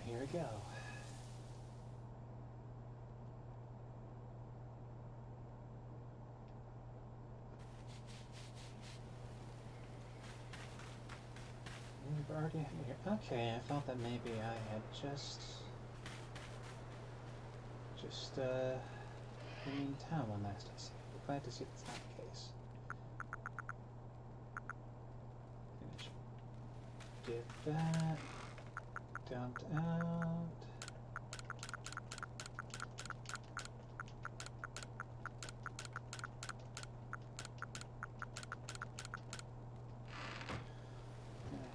Here we go. We're already here. Okay, I thought that maybe I had just been in town one last I see. We're glad to see that's not the case. Did that. Dumped out.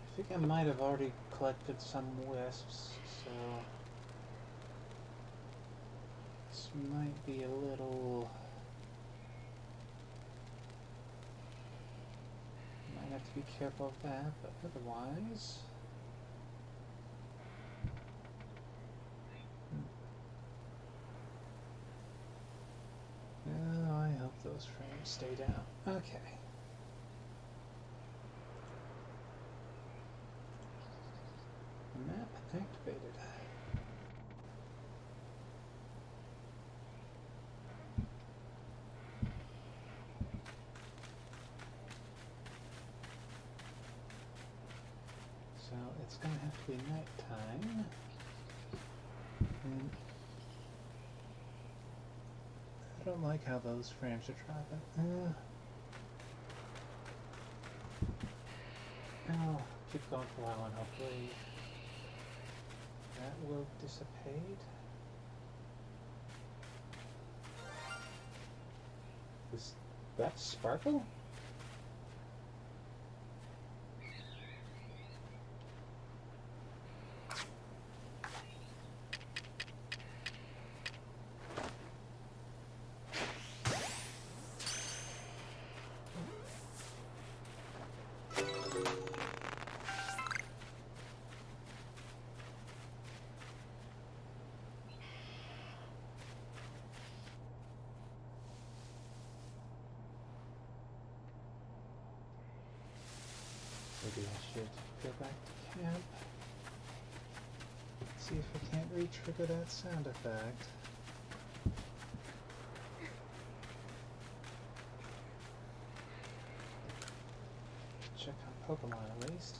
I think I might have already collected some wisps, so this might be a little... Might have to be careful of that, but otherwise... Oh, I hope those frames stay down. Okay. Map activated. So it's going to have to be nighttime. And I don't like how those frames are dropping. I'll keep going for a while and hopefully that will dissipate. Is that sparkle? Maybe I should go back to camp. See if I can't re-trigger that sound effect. Check on Pokemon at least.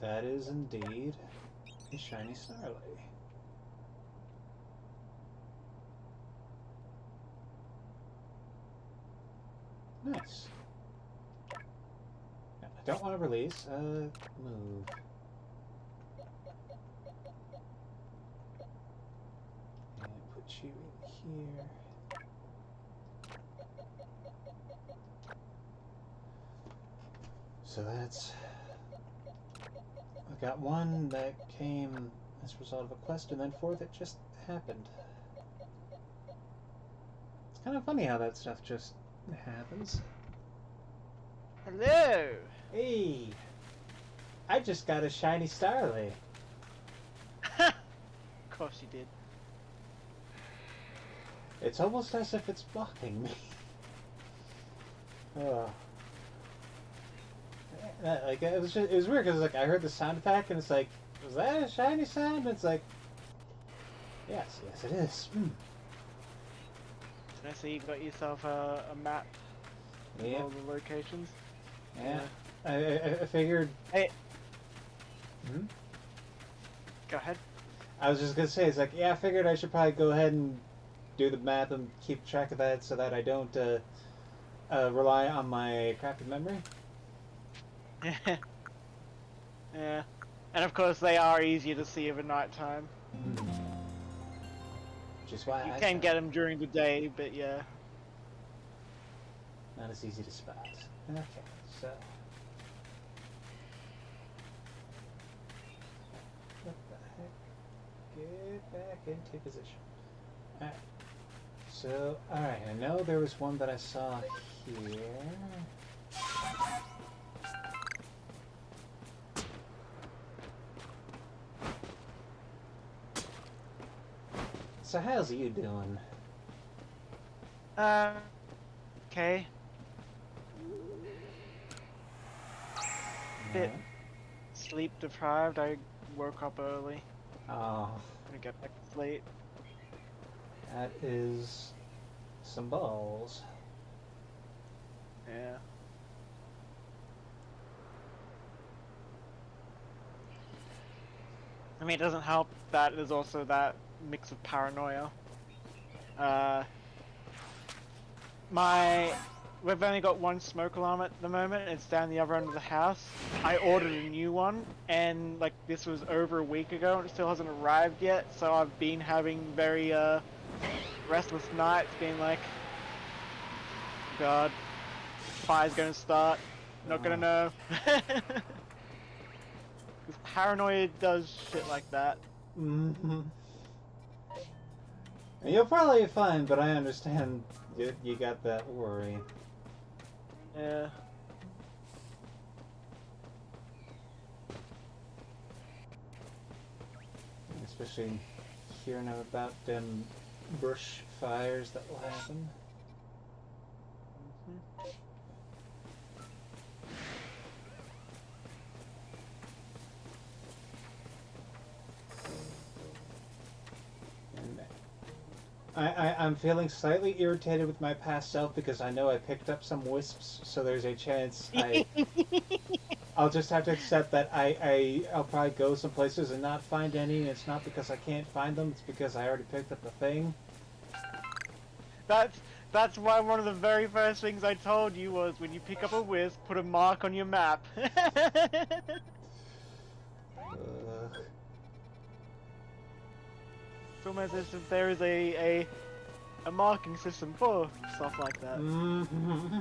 That is indeed a shiny Snarly. Nice. Now, I don't want to release. Move. And put you in here. So that's... I got one that came as a result of a quest, and then 4 that just happened. It's kind of funny how that stuff just happens. Hello! Hey! I just got a shiny Starly. Of course you did. It's almost as if it's blocking me. Like it was weird because like I heard the sound effect and it's like Was that a shiny sound? It's like, yes, yes it is. And I see you got yourself a map of Yep. all the locations. Yeah. I figured. Hey, Hmm? go ahead. I was just gonna say, it's like, yeah, I figured I should probably go ahead and do the math and keep track of that so that I don't rely on my crappy memory. Yeah. Yeah. And of course they are easier to see over night time. Which is why You I can thought get them during the day, but yeah. not as easy to spot. Okay, so what the heck? Get back into position. Alright. So, alright, I know there was one that I saw here. So how's you doing? Okay. Bit sleep deprived. I woke up early. Oh, Gonna get back to sleep. that is some balls. Yeah. I mean, it doesn't help that there's also that mix of paranoia. We've only got one smoke alarm at the moment. It's down the other end of the house. I ordered a new one, and like this was over a week ago, and it still hasn't arrived yet. So I've been having very restless nights, being like, God, fire's gonna start. Not gonna know. Because paranoia does shit like that. Mm-hmm. You'll probably be fine, but I understand you got that worry. Yeah. Especially hearing about them brush fires that will happen. Mm-hmm. And I'm feeling slightly irritated with my past self because I know I picked up some wisps, so there's a chance I'll just have to accept that I'll probably go some places and not find any, and it's not because I can't find them, it's because I already picked up the thing. That's why one of the very first things I told you was when you pick up a wisp, put a mark on your map. It's almost as if there is a marking system for stuff like that. Mm-hmm.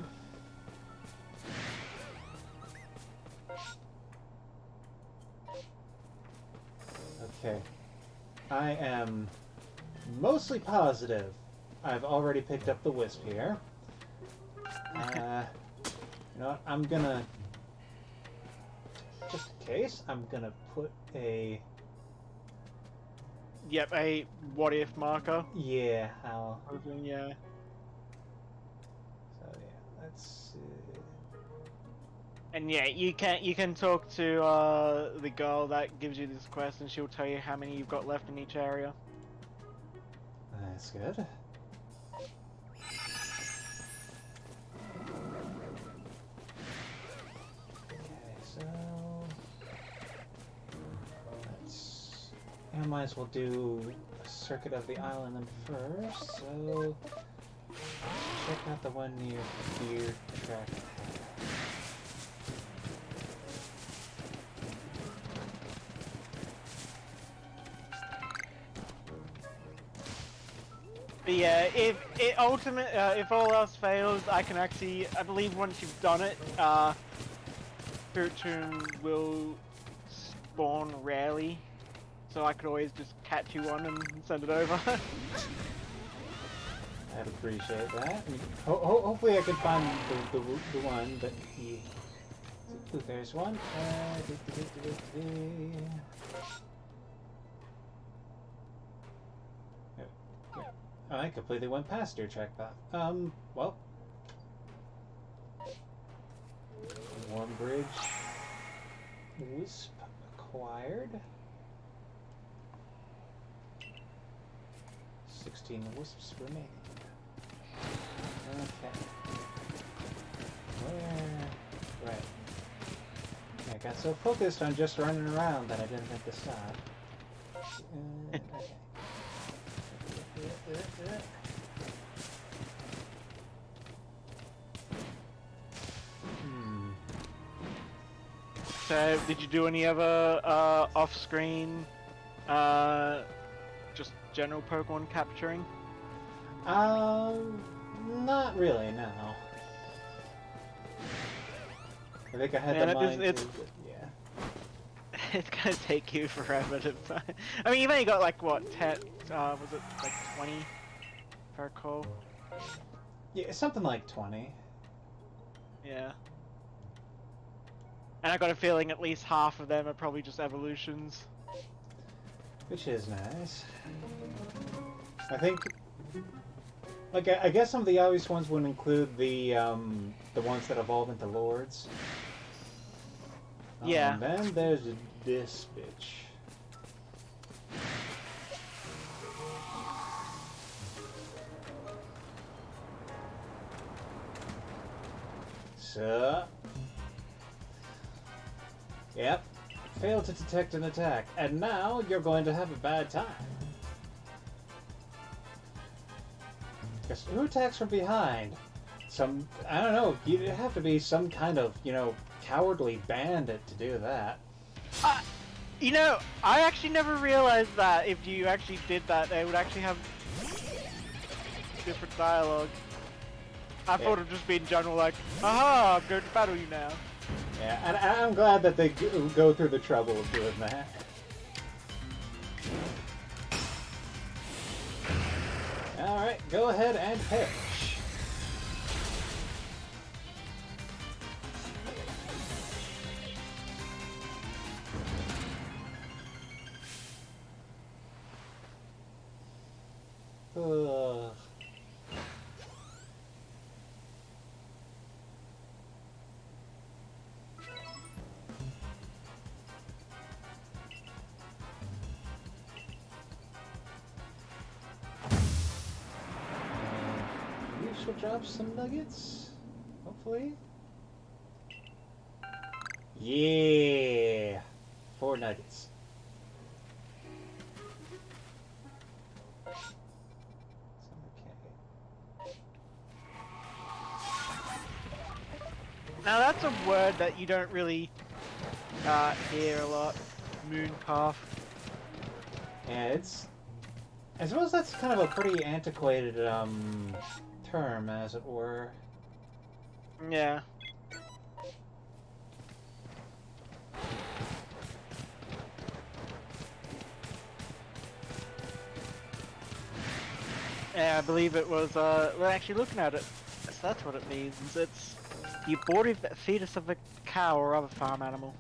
Okay. I am mostly positive I've already picked up the wisp here. You know what? I'm gonna, just in case, I'm gonna put a... Yep, a what if marker. Yeah, how... Yeah. So yeah, let's see... And yeah, you can talk to the girl that gives you this quest, and she'll tell you how many you've got left in each area. That's good. Okay, so... let's... I might as well do a circuit of the island first, so... check out the one near here to track. But yeah, if all else fails, I can actually, I believe once you've done it, Spirit Tomb will spawn rarely, so I could always just catch you one and send it over. I'd appreciate that. I mean, hopefully I can find the one, but ooh, there's one. Oh, I completely went past your track path. Well. Warm Bridge. Wisp acquired. 15 wisps remaining. Okay. Where? Right. I got so focused on just running around that I didn't think to stop. Okay. So, did you do any other off-screen, just general Pokemon capturing? Not really, no. I think I had Man, the mind it's, to, but yeah. it's gonna take you forever to find. I mean, you've only got like what, 10, was it like 20 per call? Yeah, something like 20. Yeah. And I got a feeling at least half of them are probably just evolutions. Which is nice. I think, like, I guess some of the obvious ones would include the ones that evolve into lords. Yeah. And then there's this bitch. So, yep, failed to detect an attack, and now you're going to have a bad time. Guess who attacks from behind? I don't know, you'd have to be some kind of, cowardly bandit to do that. You know, I actually never realized that if you actually did that, they would actually have different dialogue. I thought it would just be in general like, aha, I'm going to battle you now. Yeah, and I'm glad that they go through the trouble of doing that. Alright, go ahead and perish. Ugh. You should drop some nuggets, hopefully. Yeah! 4 nuggets. Now that's a word that you don't really hear a lot. Moon calf. Yeah, I suppose that's kind of a pretty antiquated term, as it were. Yeah. Yeah, I believe it was, we're actually looking at it. So that's what it means. It's the abortive fetus of a cow or other farm animal.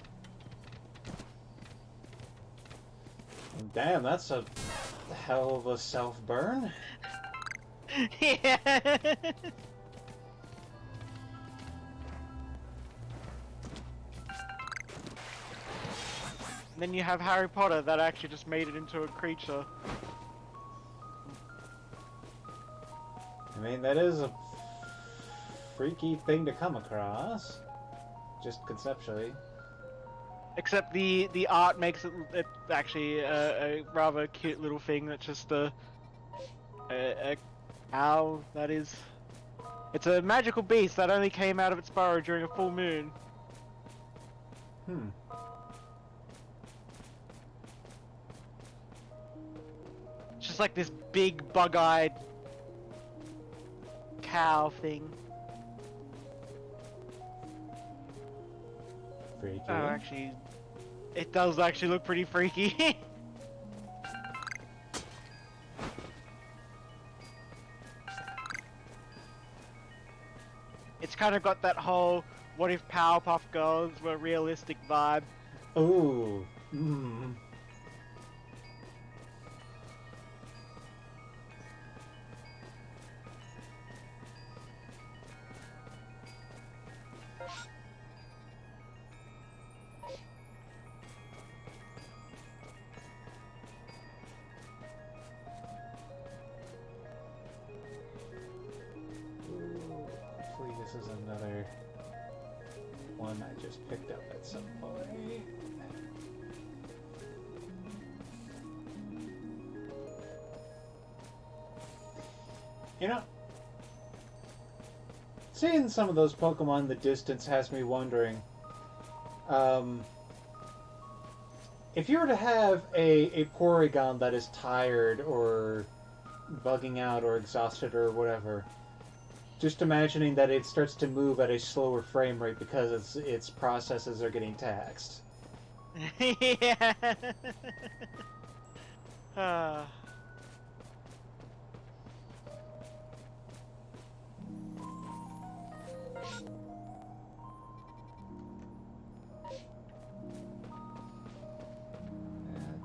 Damn, that's a hell of a self-burn. Yeah. Then you have Harry Potter that actually just made it into a creature. I mean, that is a freaky thing to come across, just conceptually. Except the art makes it actually a rather cute little thing that's just a cow, that is. It's a magical beast that only came out of its burrow during a full moon. Hmm. It's just like this big bug-eyed cow thing. Freaky. Oh, actually, it does actually look pretty freaky. It's kind of got that whole what if Powerpuff Girls were realistic vibe. Ooh. Hmm. this is another one I just picked up at some point. You know, seeing some of those Pokemon in the distance has me wondering, if you were to have a Porygon that is tired or bugging out or exhausted or whatever, just imagining that it starts to move at a slower frame rate because its processes are getting taxed. Yeah.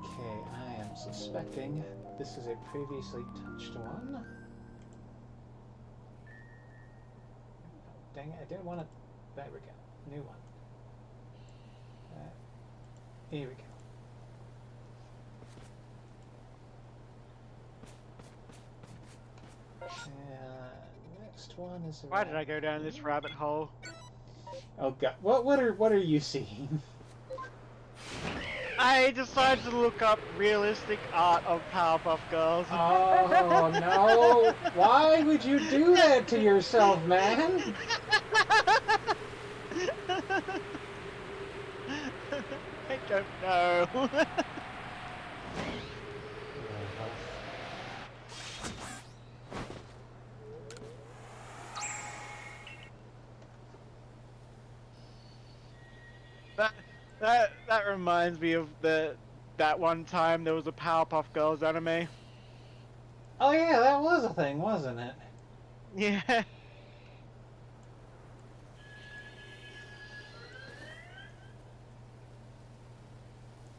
Okay, I am suspecting this is a previously touched one. Dang it, I didn't want to... There we go. New one. Here we go. Next one is... Why did I go down this rabbit hole? Oh god, what are you seeing? I decided to look up realistic art of Powerpuff Girls. Oh no! Why would you do that to yourself, man? I don't know. That reminds me of that one time there was a Powerpuff Girls anime. Oh yeah, that was a thing, wasn't it? Yeah.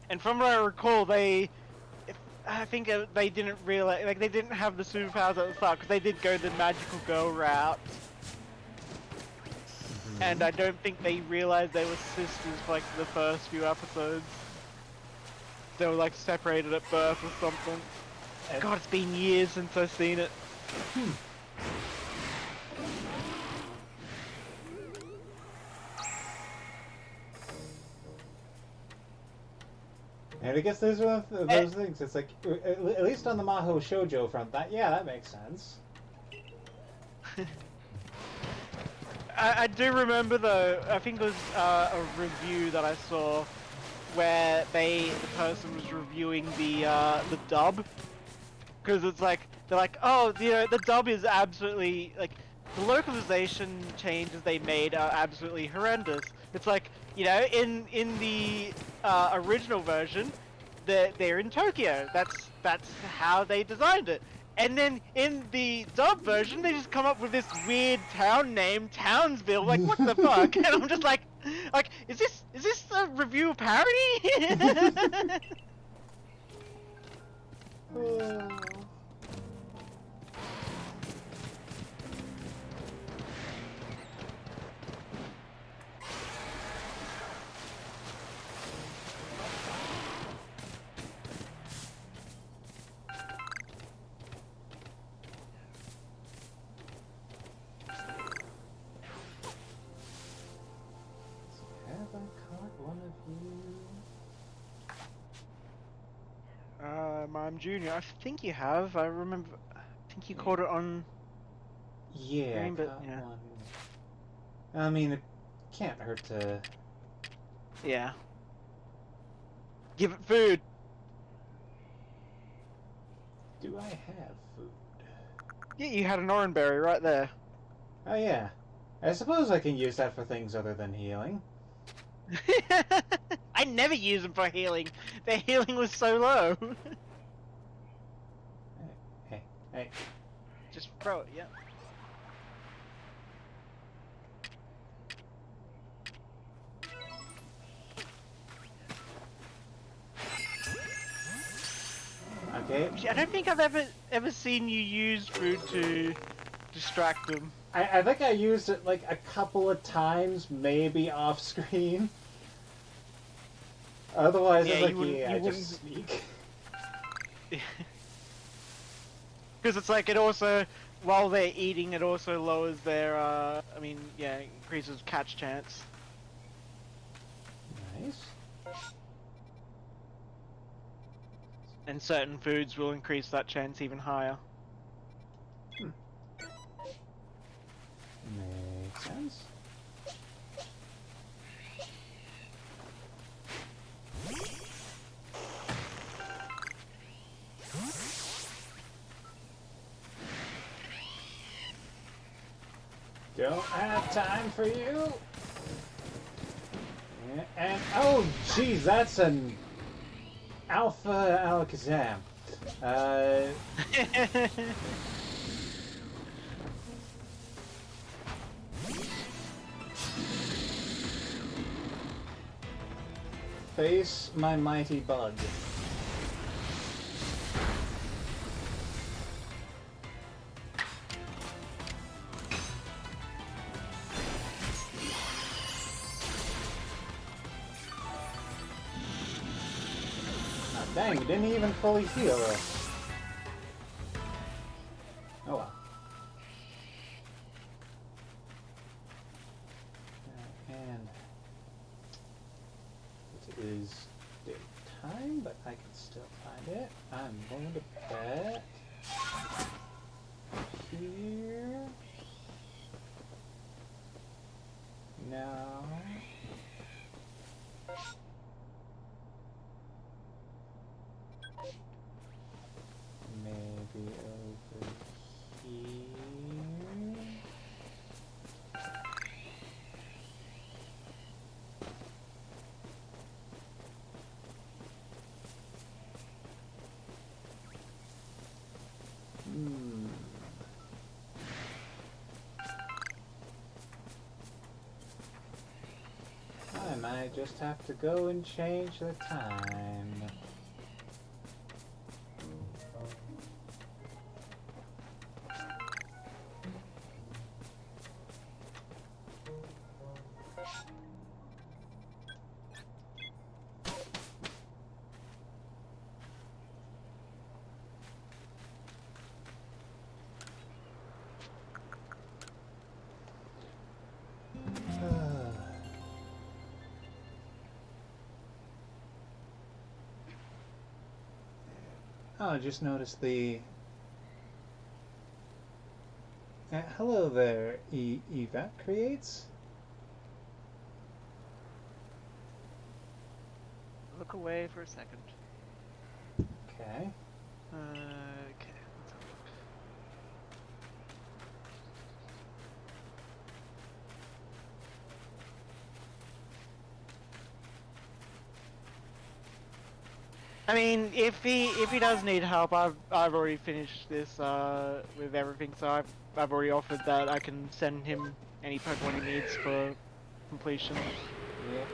And from what I recall, I think they didn't realize, like, they didn't have the superpowers at the start because they did go the magical girl route. And I don't think they realized they were sisters for like the first few episodes. They were like separated at birth or something. God, it's been years since I've seen it. And I guess those are those things. It's like, at least on the Maho Shoujo front, that makes sense. I do remember though, I think it was a review that I saw where the person was reviewing the dub, because it's like, they're like, oh, you know, the dub is absolutely, like, the localization changes they made are absolutely horrendous. It's like, you know, in the original version, they're in Tokyo. That's how they designed it. And then in the dub version, they just come up with this weird town name, Townsville. Like, what the fuck? And I'm just like, is this a review parody? Have I caught one of you? Mime Junior, I think you have. I remember. I think you caught it on. Yeah, Green, but, caught yeah. one. I mean, it can't hurt to... Yeah. Give it food. Do I have food? Yeah, you had an orange berry right there. Oh yeah. I suppose I can use that for things other than healing. I never use them for healing. Their healing was so low. Hey. Just throw it, yeah. Okay. I don't think I've ever seen you use food to distract them. I think I used it like a couple of times, maybe off screen. Otherwise, Yeah, I was like, I just sneak. Because it's like, it also while they're eating, it also lowers their, I mean, yeah, increases catch chance. Nice. And certain foods will increase that chance even higher. Makes sense. Don't have time for you. And oh, geez, that's an Alpha Alakazam. Face my mighty bug. Oh, dang, didn't even fully heal us. Oh well. And it is daytime, but I can still find it. I'm going to bet here. No. Maybe over here. I might just have to go and change the time. Oh, I just noticed the... hello there, Event Creates. Look away for a second. Okay. Okay, let's have a look. I mean, if he does need help, I've already finished this with everything, so I've already offered that I can send him any Pokemon he needs for completion. Yeah.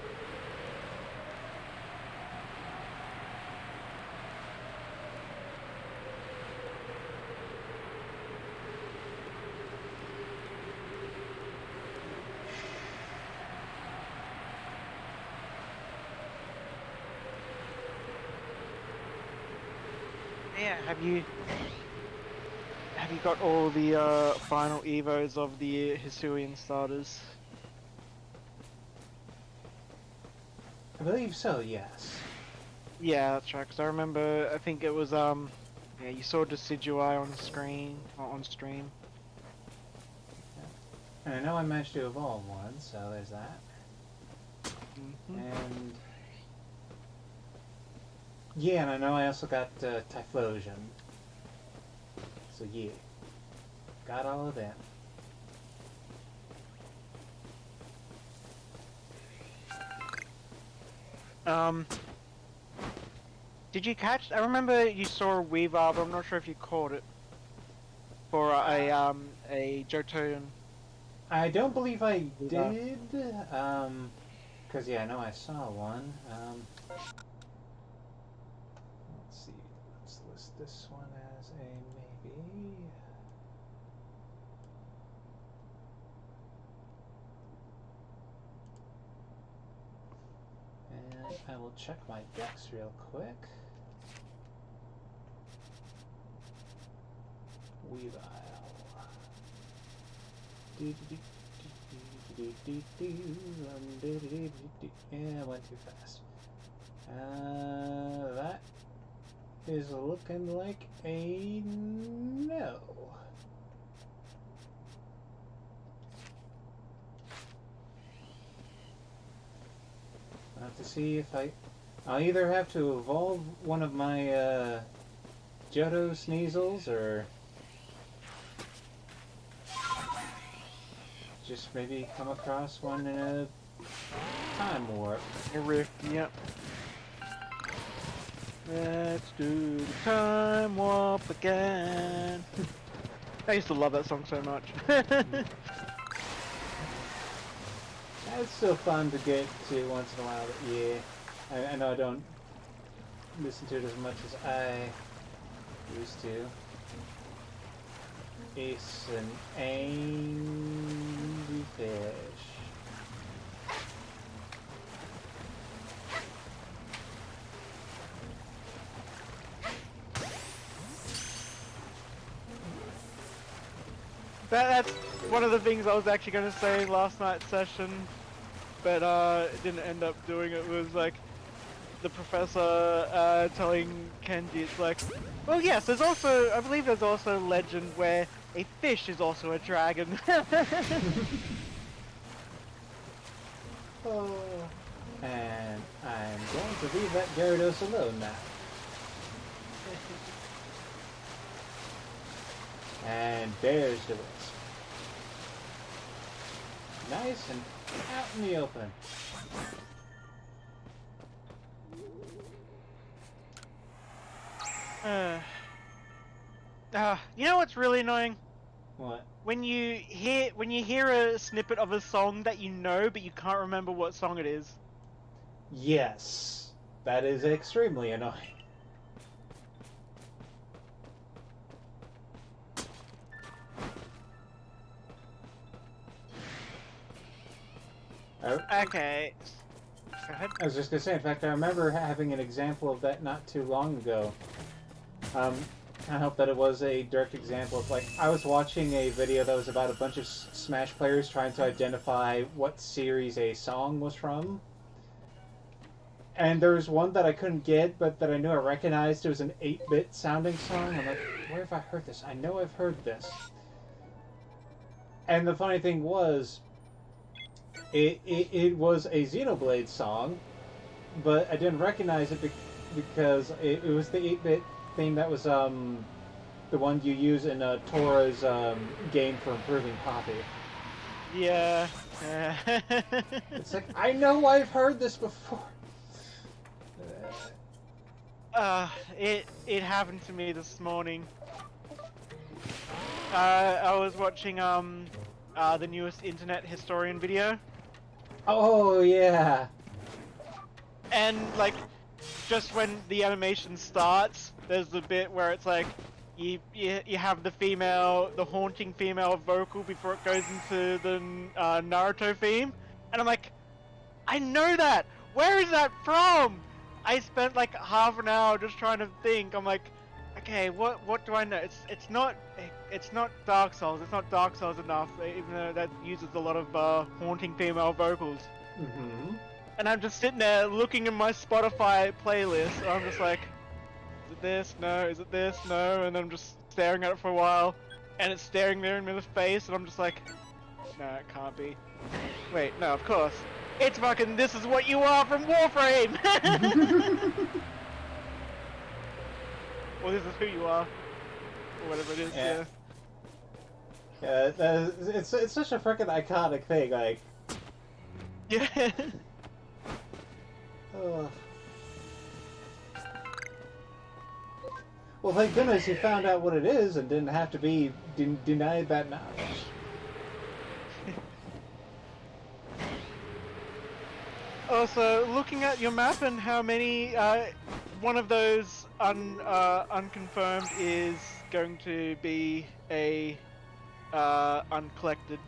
Yeah, have you got all the final evos of the Hisuian starters? I believe so, yes. Yeah, that's right. Cause I remember, I think it was yeah, you saw Decidueye on screen or on stream. And I know I managed to evolve one, so there's that. Mm-hmm. And... yeah, and I know I also got Typhlosion. So yeah. Got all of them. Did you catch? I remember you saw a Weavile, but I'm not sure if you caught it for a Johtoon. I don't believe I Weavile. did. Because yeah, I know I saw one. Let's see. Let's list this one as a maybe. And I will check my decks real quick. Weavile. Yeah, I went too fast. That is looking like a no. I'll have to see if I'll either have to evolve one of my Johto Sneasels or just maybe come across one in a time warp. A rift, yep. Let's do the time warp again. I used to love that song so much. It's still fun to get to once in a while, but yeah. I know I don't listen to it as much as I used to. It's an angry fish. That's one of the things I was actually going to say last night's session, but it didn't end up doing it. Was like the professor telling Kenji, it's like, well, yes, there's also, I believe there's also a legend where a fish is also a dragon. Oh, and I'm going to leave that Gyarados alone now. And there's the wisp. Nice and out in the open. You know what's really annoying? What? When you hear a snippet of a song that you know, but you can't remember what song it is. Yes. That is extremely annoying. Okay. Go ahead. I was just gonna say, in fact, I remember having an example of that not too long ago. I hope that it was a direct example of, like, I was watching a video that was about a bunch of Smash players trying to identify what series a song was from. And there was one that I couldn't get, but that I knew I recognized. It was an 8-bit sounding song. I'm like, where have I heard this? I know I've heard this. And the funny thing was, it was a Xenoblade song, but I didn't recognize it because it was the 8-bit thing that was the one you use in Tora's game for improving Poppy. Yeah. It's like, I know I've heard this before. It happened to me this morning. I was watching the newest internet historian video. Oh yeah. And like, just when the animation starts, there's the bit where it's like, you have the haunting female vocal before it goes into the Naruto theme, and I'm like, I know that. Where is that from? I spent like half an hour just trying to think. I'm like, okay, what do I know? It's not Dark Souls. It's not Dark Souls enough, even though that uses a lot of haunting female vocals. Mm-hmm. And I'm just sitting there looking in my Spotify playlist, and I'm just like, is it this? No. Is it this? No. And I'm just staring at it for a while, and it's staring me in the face, and I'm just like, no, it can't be. Wait, no, of course. It's fucking This Is What You Are from Warframe! Or This Is Who You Are. Or whatever it is, yeah. Yeah, it's such a freaking iconic thing, like... Yeah. Ugh. Well, thank goodness you found out what it is and didn't have to be denied that knowledge. Also, looking at your map and how many, one of those unconfirmed is going to be a uncollected.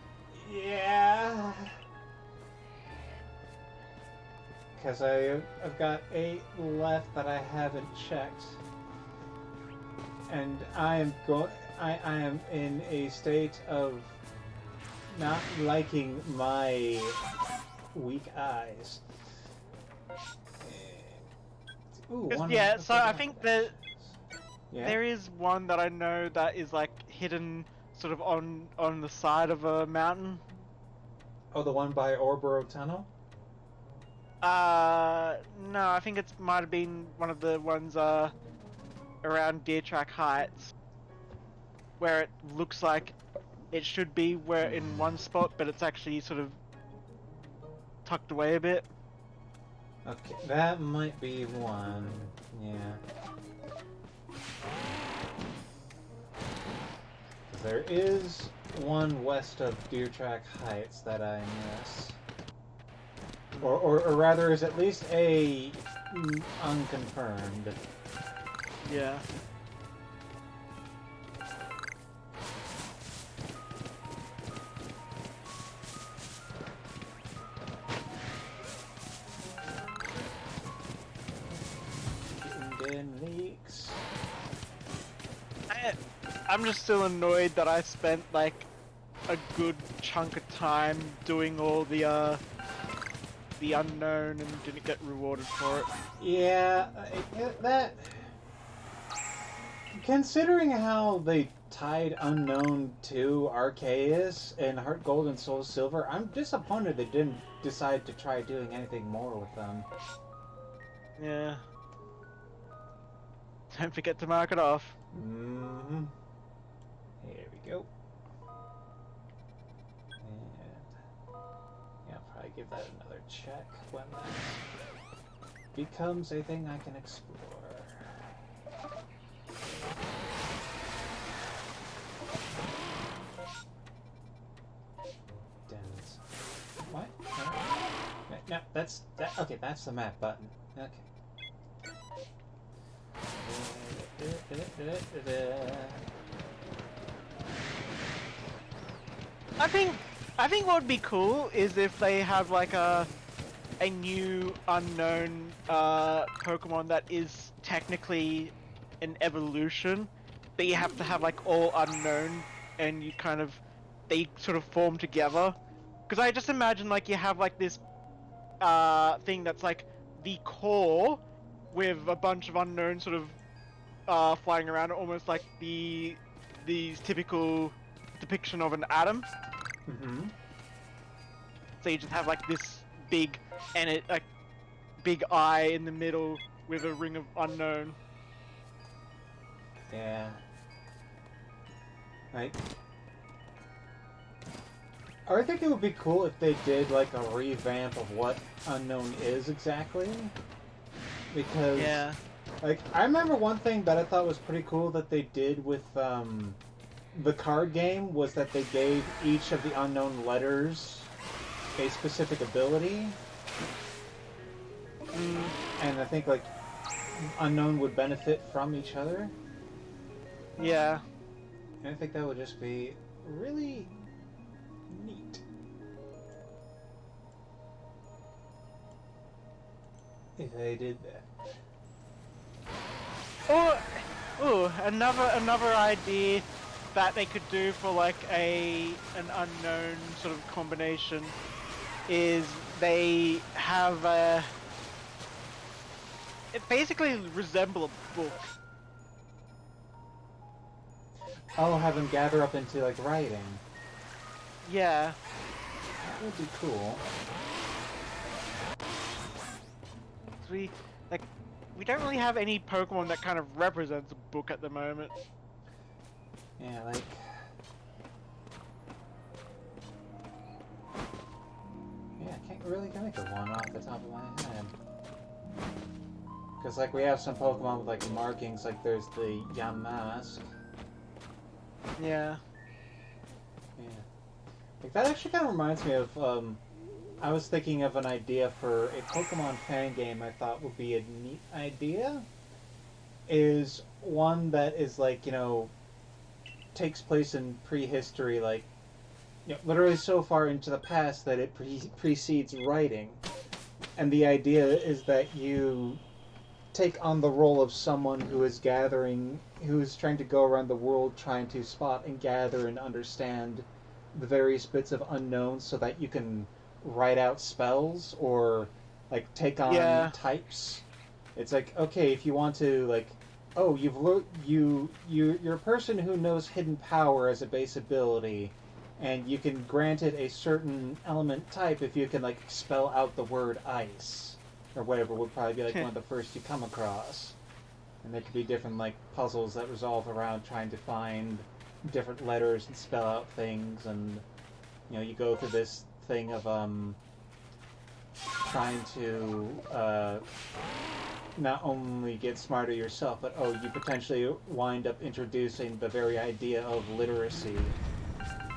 Yeah. Because I've got 8 left that I haven't checked, and I am in a state of not liking my weak eyes. Ooh, one. Yeah, so I think that Yeah. there is one that I know that is like hidden sort of on the side of a mountain. Oh, the one by Orboro Tunnel? No, I think it might have been one of the ones around Deer Track Heights, where it looks like it should be where in one spot, but it's actually sort of tucked away a bit. Okay, that might be one. Yeah. There is one west of Deer Track Heights that I miss. Or rather, is at least a unconfirmed. Yeah. Getting leaks. I'm just still annoyed that I spent like a good chunk of time doing all the unknown and didn't get rewarded for it. Yeah, that. Considering how they tied Unknown to Arceus and Heart Gold and Soul Silver, I'm disappointed they didn't decide to try doing anything more with them. Yeah. Don't forget to mark it off. Mm-hmm. Here we go. And yeah, I'll probably give that another check when that becomes a thing I can explore. What? No, that's that. Okay, that's the map button. Okay. I think what would be cool is if they have like a new unknown Pokemon that is technically an evolution, but you have to have like all unknown and you kind of they sort of form together. Because I just imagine like you have like this thing that's like the core with a bunch of unknown sort of flying around, almost like these typical depiction of an atom. Mm-hmm. So you just have like this big and it like big eye in the middle with a ring of unknown. Yeah. Like, I think it would be cool if they did like a revamp of what Unknown is exactly. Because, Yeah. like, I remember one thing that I thought was pretty cool that they did with the card game was that they gave each of the unknown letters a specific ability. And I think, like, Unknown would benefit from each other. Yeah. And I think that would just be really neat. If they did that. Or another idea that they could do for like an unknown sort of combination is they have it basically resemble a book. Oh, have them gather up into, like, writing. Yeah. That would be cool. We don't really have any Pokemon that kind of represents a book at the moment. Yeah, like... Yeah, I can't really think of one off the top of my head. Because, like, we have some Pokemon with, like, markings, like there's the Yamask. Yeah. Yeah. Like, that actually kind of reminds me of, I was thinking of an idea for a Pokemon fan game I thought would be a neat idea. Is one that is, like, you know, takes place in prehistory, like, you know, literally so far into the past that it precedes writing. And the idea is that you take on the role of someone who is trying to go around the world trying to spot and gather and understand the various bits of unknowns so that you can write out spells or like take on Yeah. types. It's like, okay, if you want to like, oh, you're a person who knows hidden power as a base ability, and you can grant it a certain element type if you can like spell out the word ice or whatever would probably be like one of the first you come across. And there could be different like puzzles that resolve around trying to find different letters and spell out things, and you go through this thing of trying to not only get smarter yourself, but you potentially wind up introducing the very idea of literacy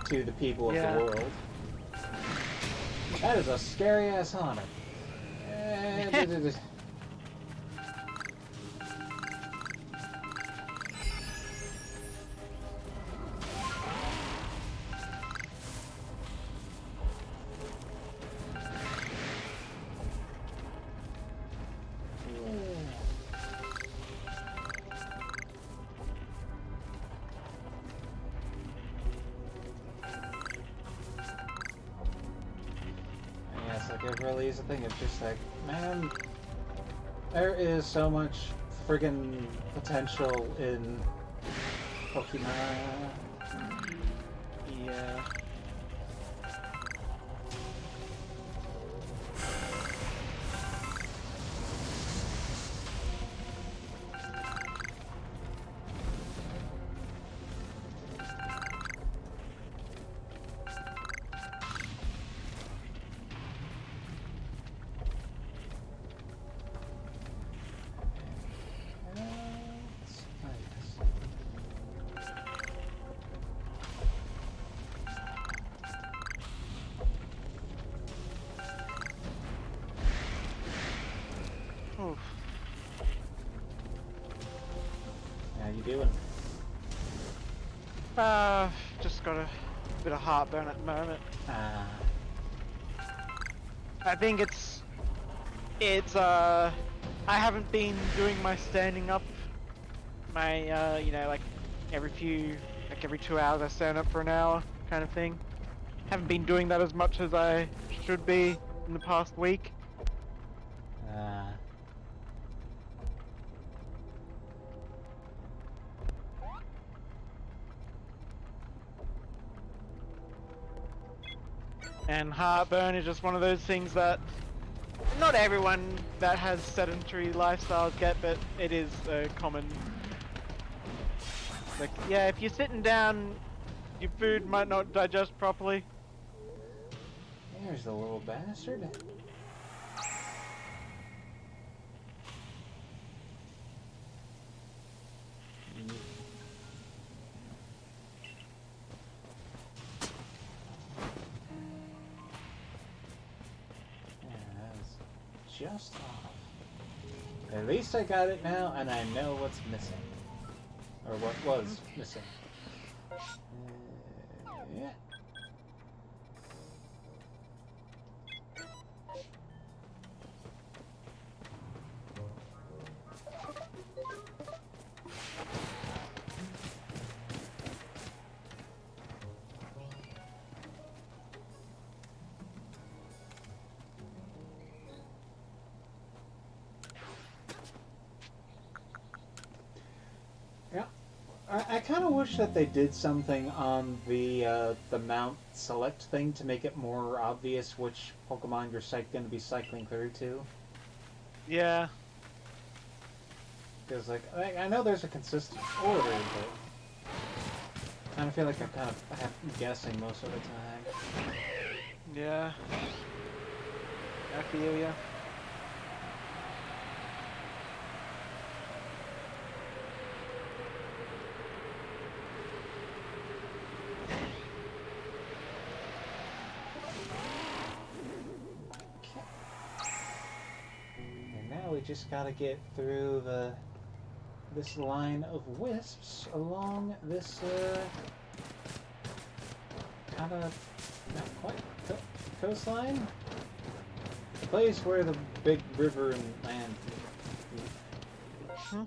to the people of the Yeah. world. That is a scary ass haunter. Yes, like it really is a thing. It's just like, man, there is so much friggin' potential in Pokemon. Yeah. Oof. How you doing? Just got a bit of heartburn at the moment. Ah, I think I haven't been doing my standing up. My, like every 2 hours I stand up for an hour kind of thing. Haven't been doing that as much as I should be in the past week. ah. And heartburn is just one of those things that not everyone that has sedentary lifestyles get, but it is common. Like, yeah, if you're sitting down, your food might not digest properly. There's the little bastard. Yeah, that was just off. At least I got it now, and I know what's missing. Or what was missing. Yeah. Yeah. I kind of wish that they did something on the mount select thing to make it more obvious which Pokemon you're going to be cycling through to. Yeah. Because like I know there's a consistent order, but I kind of feel like I'm kind of guessing most of the time. Yeah. I feel ya. And now we just gotta get through this line of wisps along this kind of not quite coastline, the place where the big river and land meet. Hmm?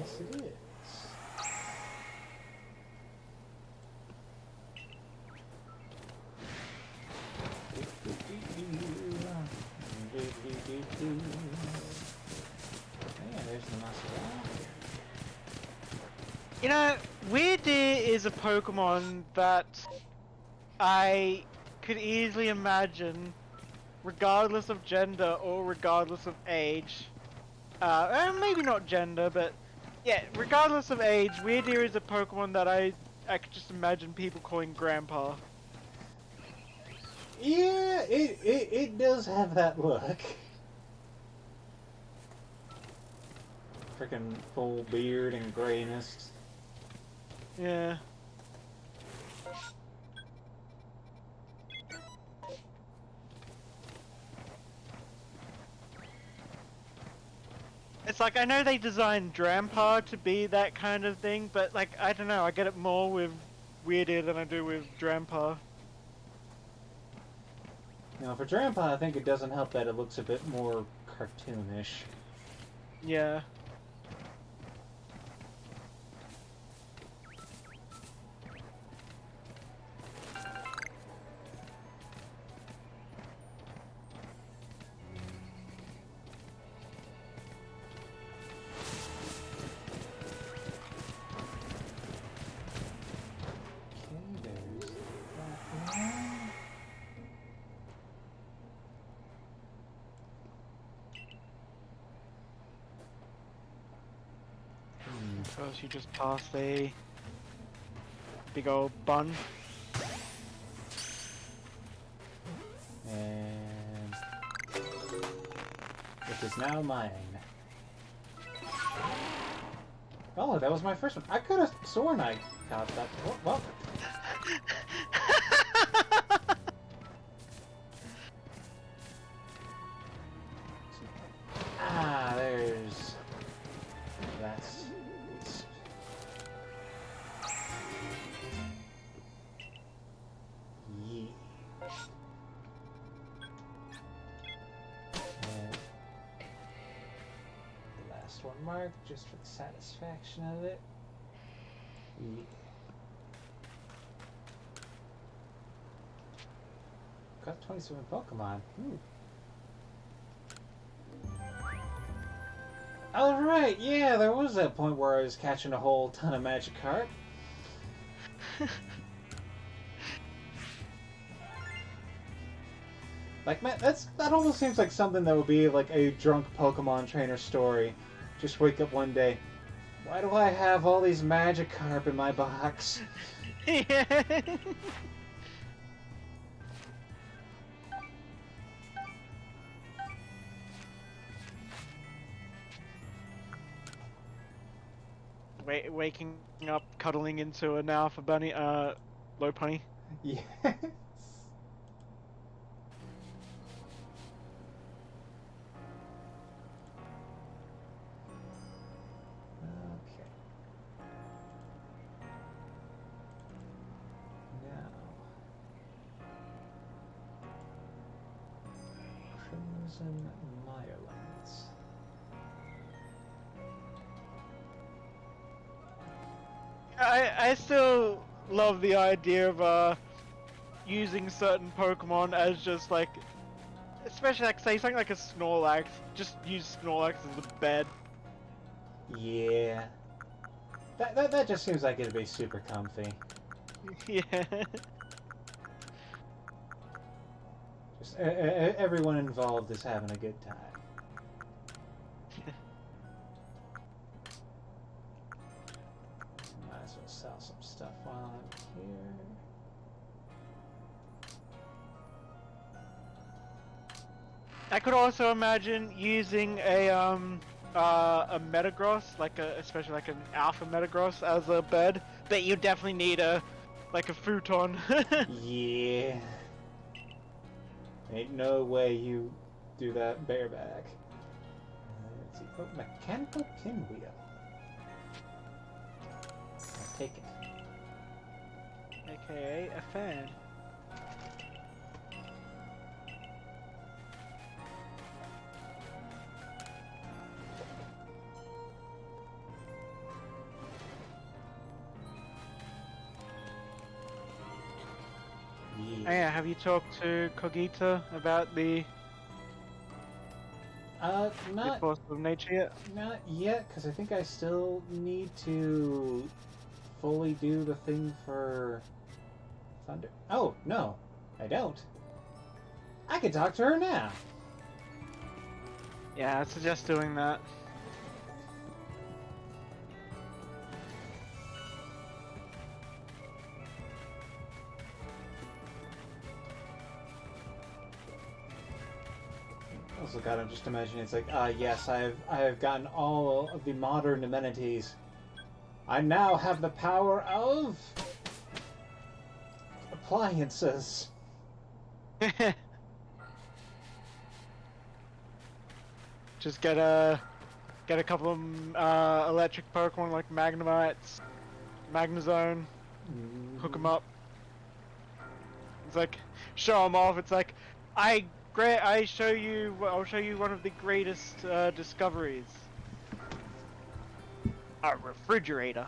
Yes, it is. Yeah, there's the muscle. You know, Weirdeer is a Pokemon that I could easily imagine, regardless of gender or regardless of age, maybe not gender, but yeah, regardless of age, Weirdeer is a Pokemon that I could just imagine people calling Grandpa. Yeah, it does have that look. Freaking full beard and grayness. Yeah. It's like, I know they designed Grandpa to be that kind of thing, but like, I don't know, I get it more with Weirdeer than I do with Grandpa. Now, for Grandpa, I think it doesn't help that it looks a bit more cartoonish. Yeah. Okay, there's that one. First you just pass a big old bun. And it is now mine. Oh, that was my first one. I could have sworn I got that. Well. Ah, there's... That's... Yeah. And the last one marked, just for the satisfaction of it. Yeah. Got 27 Pokemon. Ooh. Alright, yeah, there was that point where I was catching a whole ton of Magikarp. Like, man, that almost seems like something that would be like a drunk Pokemon trainer story. Just wake up one day. Why do I have all these Magikarp in my box? Yeah. Waking up, cuddling into an alpha bunny, low pony. Yes. Okay. Now. Crimson Myelins. I still love the idea of using certain Pokemon as just like, especially like say something like a Snorlax, just use Snorlax as the bed. Yeah. That just seems like it'd be super comfy. Yeah. Just everyone involved is having a good time. Might as well sell some stuff while I'm here. I could also imagine using a Metagross, like especially like an Alpha Metagross as a bed, but you definitely need a futon. Yeah. Ain't no way you do that bareback. Let's see. Oh, mechanical pinwheel. I'll take it. AKA a fan. indeed. Oh, yeah, have you talked to Kogita about the Not force of nature yet? not yet, because I think I still need to fully do the thing for Thunder. Oh no, I don't. I can talk to her now. Yeah, I suggest doing that. Also, God, I'm just imagining it's like, yes, I have gotten all of the modern amenities. I now have the power of appliances. Just get a couple of electric Pokemon like Magnemites, Magnezone, hook them up. It's like show them off. It's like I'll show you one of the greatest discoveries. A refrigerator.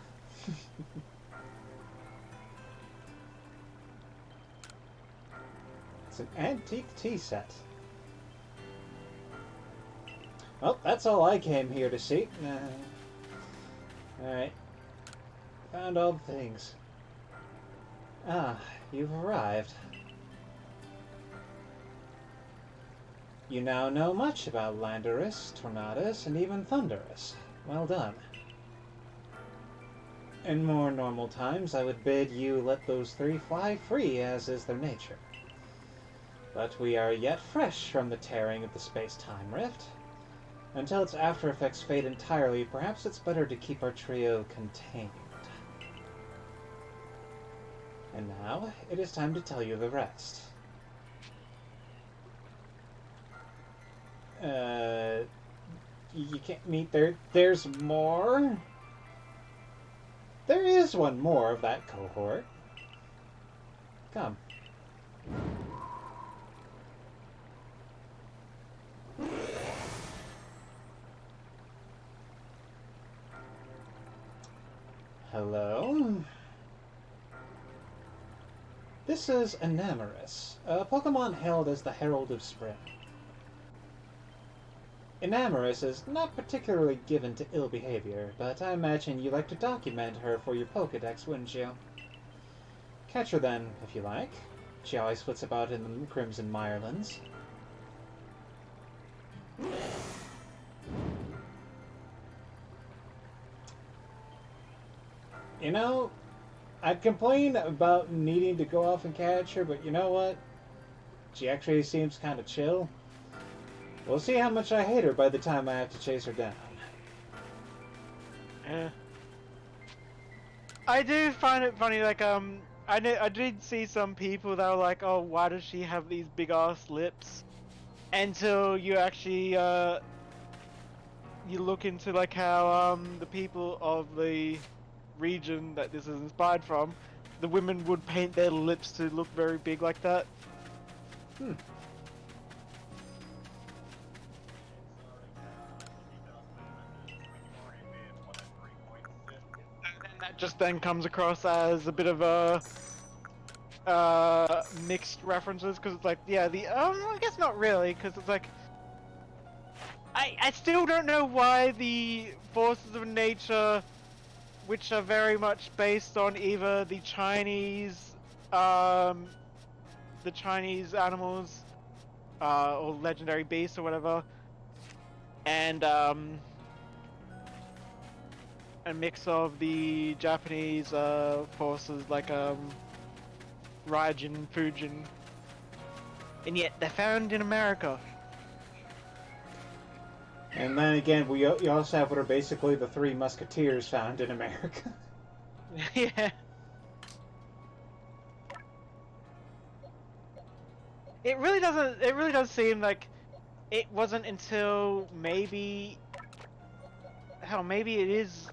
It's an antique tea set. Well, that's all I came here to see. Alright. Found all the things. Ah, you've arrived. You now know much about Landorus, Tornadus, and even Thunderous. Well done. In more normal times, I would bid you let those three fly free, as is their nature. But we are yet fresh from the tearing of the space-time rift. Until its after effects fade entirely, perhaps it's better to keep our trio contained. And now, it is time to tell you the rest. You can't meet there's more? There is one more of that cohort. Come. Hello? This is Enamorus, a Pokemon hailed as the Herald of Spring. Enamorus is not particularly given to ill behavior, but I imagine you like to document her for your Pokedex, wouldn't you? Catch her then, if you like. She always flits about in the Crimson Mirelands. You know, I'd complain about needing to go off and catch her, but you know what? She actually seems kind of chill. We'll see how much I hate her by the time I have to chase her down. Yeah. I do find it funny, like, I did see some people that were like, oh, why does she have these big ass lips? Until you actually, you look into, like, how, the people of the region that this is inspired from, the women would paint their lips to look very big like that. Hmm. And that just then comes across as a bit of a mixed references, because it's like, yeah, I guess not really, because it's like I still don't know why the forces of nature, which are very much based on either the Chinese animals or legendary beasts or whatever, and a mix of the Japanese forces like Raijin, Fujin, and yet they're found in America. And then again, you also have what are basically the Three Musketeers found in America. Yeah. It really doesn't. It really does seem like it wasn't until maybe, hell, maybe it is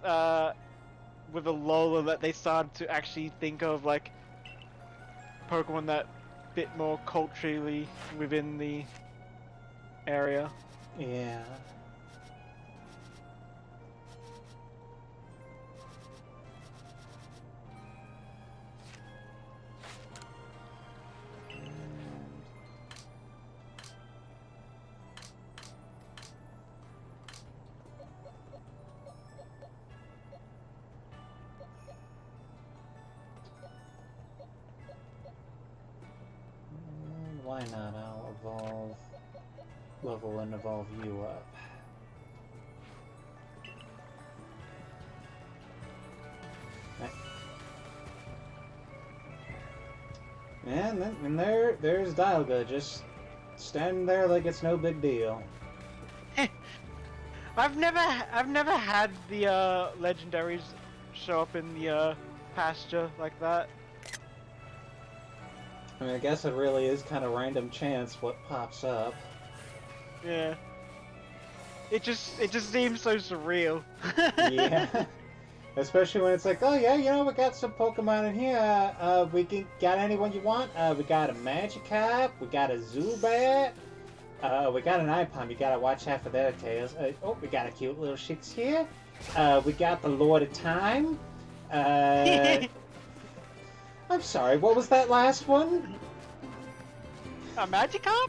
with Alola that they started to actually think of like Pokemon that bit more culturally within the area. Yeah. why not? I'll evolve, level and evolve you up. And there's Dialga, just standing there like it's no big deal. I've never had the legendaries show up in the pasture like that. I mean, I guess it really is kind of random chance what pops up. Yeah. It just seems so surreal. Yeah. Especially when it's like, oh yeah, you know, we got some Pokemon in here. Got anyone you want? We got a Magikarp, we got a Zubat, we got an Ipom. You gotta watch out for their tails. Oh, we got a cute little Shix here. We got the Lord of Time. I'm sorry, what was that last one? A Magikarp?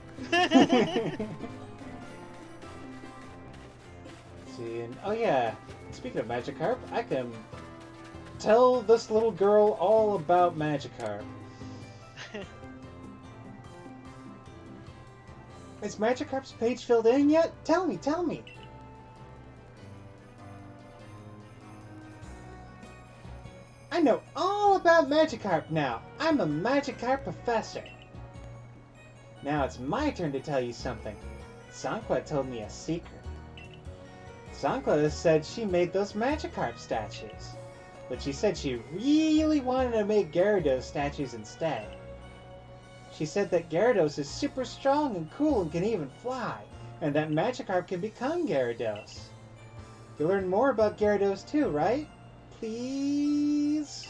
See, and oh yeah, speaking of Magikarp, I can tell this little girl all about Magikarp. Is Magikarp's page filled in yet? Tell me, tell me. I know all about Magikarp now. I'm a Magikarp professor. Now it's my turn to tell you something. Sanqua told me a secret. Sanqua said she made those Magikarp statues, but she said she really wanted to make Gyarados statues instead. She said that Gyarados is super strong and cool and can even fly, and that Magikarp can become Gyarados. You'll learn more about Gyarados too, right? Please?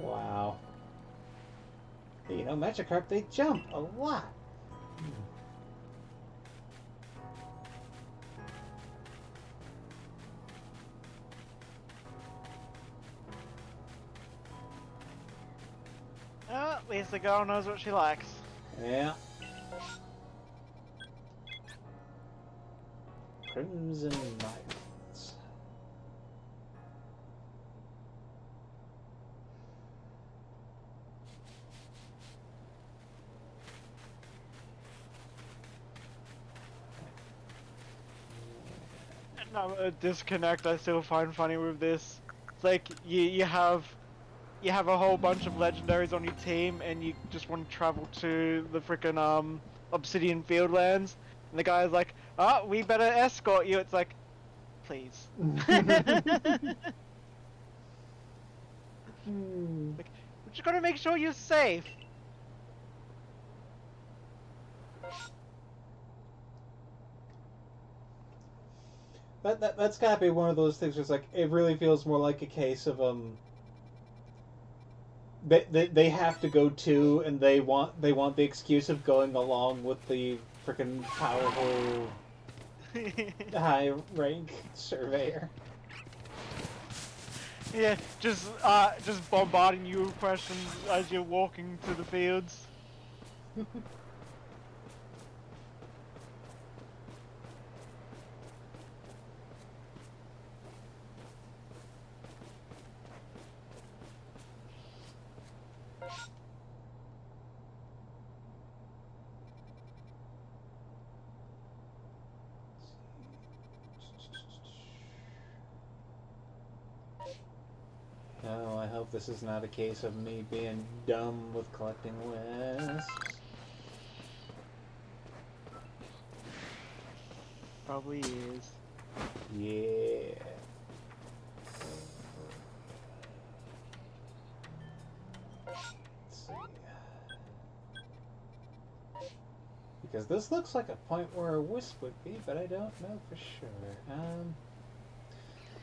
Wow. You know, Magikarp, they jump a lot. Well, at least the girl knows what she likes. Yeah. Crimson Mines. A disconnect I still find funny with this. It's like you have a whole bunch of legendaries on your team and you just want to travel to the frickin' Obsidian Fieldlands, and the guy's like, oh, we better escort you. It's like, please. Like, we're just gonna make sure you're safe. That's gotta be one of those things where it's like, it really feels more like a case of they have to go to, and they want the excuse of going along with the freaking powerful high rank surveyor. Yeah, just bombarding you with questions as you're walking through the fields. Oh, I hope this is not a case of me being dumb with collecting wisps. Probably is. Yeah. Let's see. Because this looks like a point where a wisp would be, but I don't know for sure.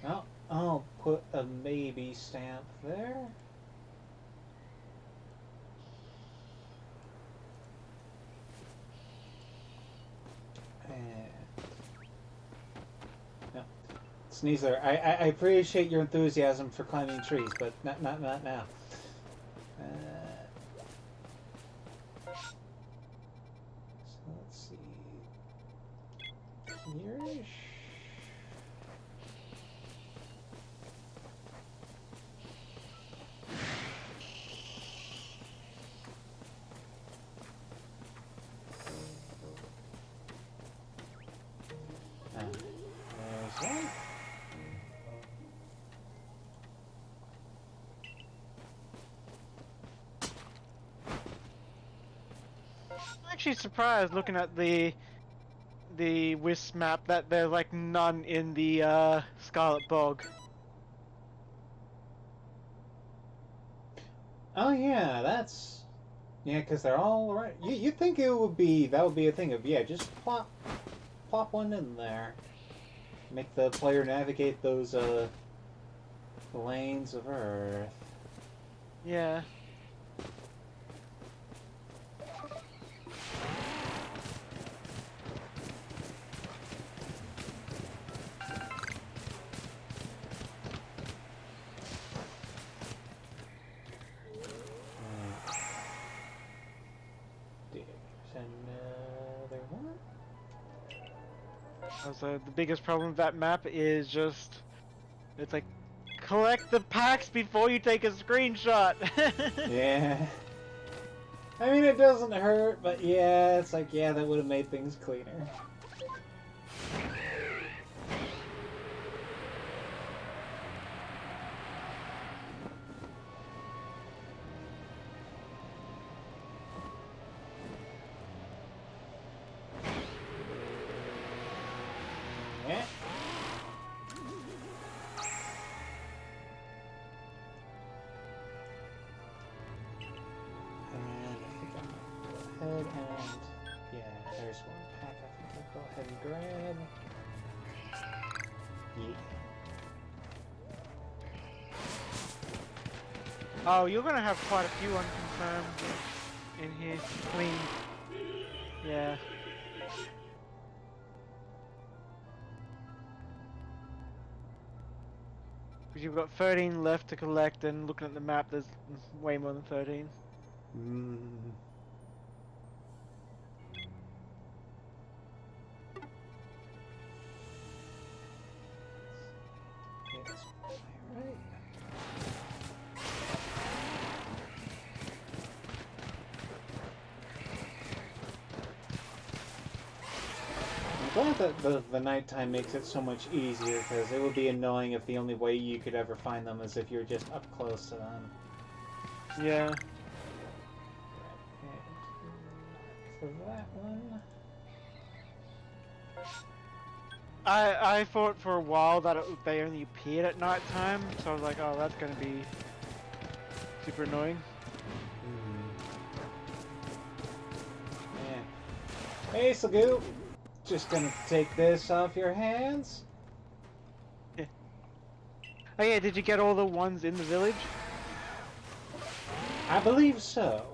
Well, I'll put a maybe stamp there. And no, Sneezer, I appreciate your enthusiasm for climbing trees, but not now. So let's see. Here-ish. actually surprised looking at the Wisp map that there's like none in the Scarlet Bog. Oh yeah, that's yeah, because they're all right. You think it would be that would be a thing of yeah, just plop one in there, make the player navigate those lanes of Earth. Yeah. There's another one. Also, the biggest problem with that map is just it's like collect the packs before you take a screenshot. Yeah. I mean, it doesn't hurt, but yeah, it's like, yeah, that would have made things cleaner. Yeah. And I think I'm gonna go ahead and yeah, there's one pack I think I'll go ahead and grab. Yeah. Oh, you're gonna have quite a few unconfirmed in here. I mean, yeah. Because you've got 13 left to collect, and looking at the map, there's way more than 13. Mm. Yes. Alright. I'm glad that the nighttime makes it so much easier, because it would be annoying if the only way you could ever find them is if you're just up close to them. Yeah. Right, and for that one. I thought for a while that they only appeared at night time, so I was like, oh, that's gonna be super annoying. Yeah. Hey, Sagoo! Just gonna take this off your hands. Yeah. Oh yeah, did you get all the ones in the village? I believe so.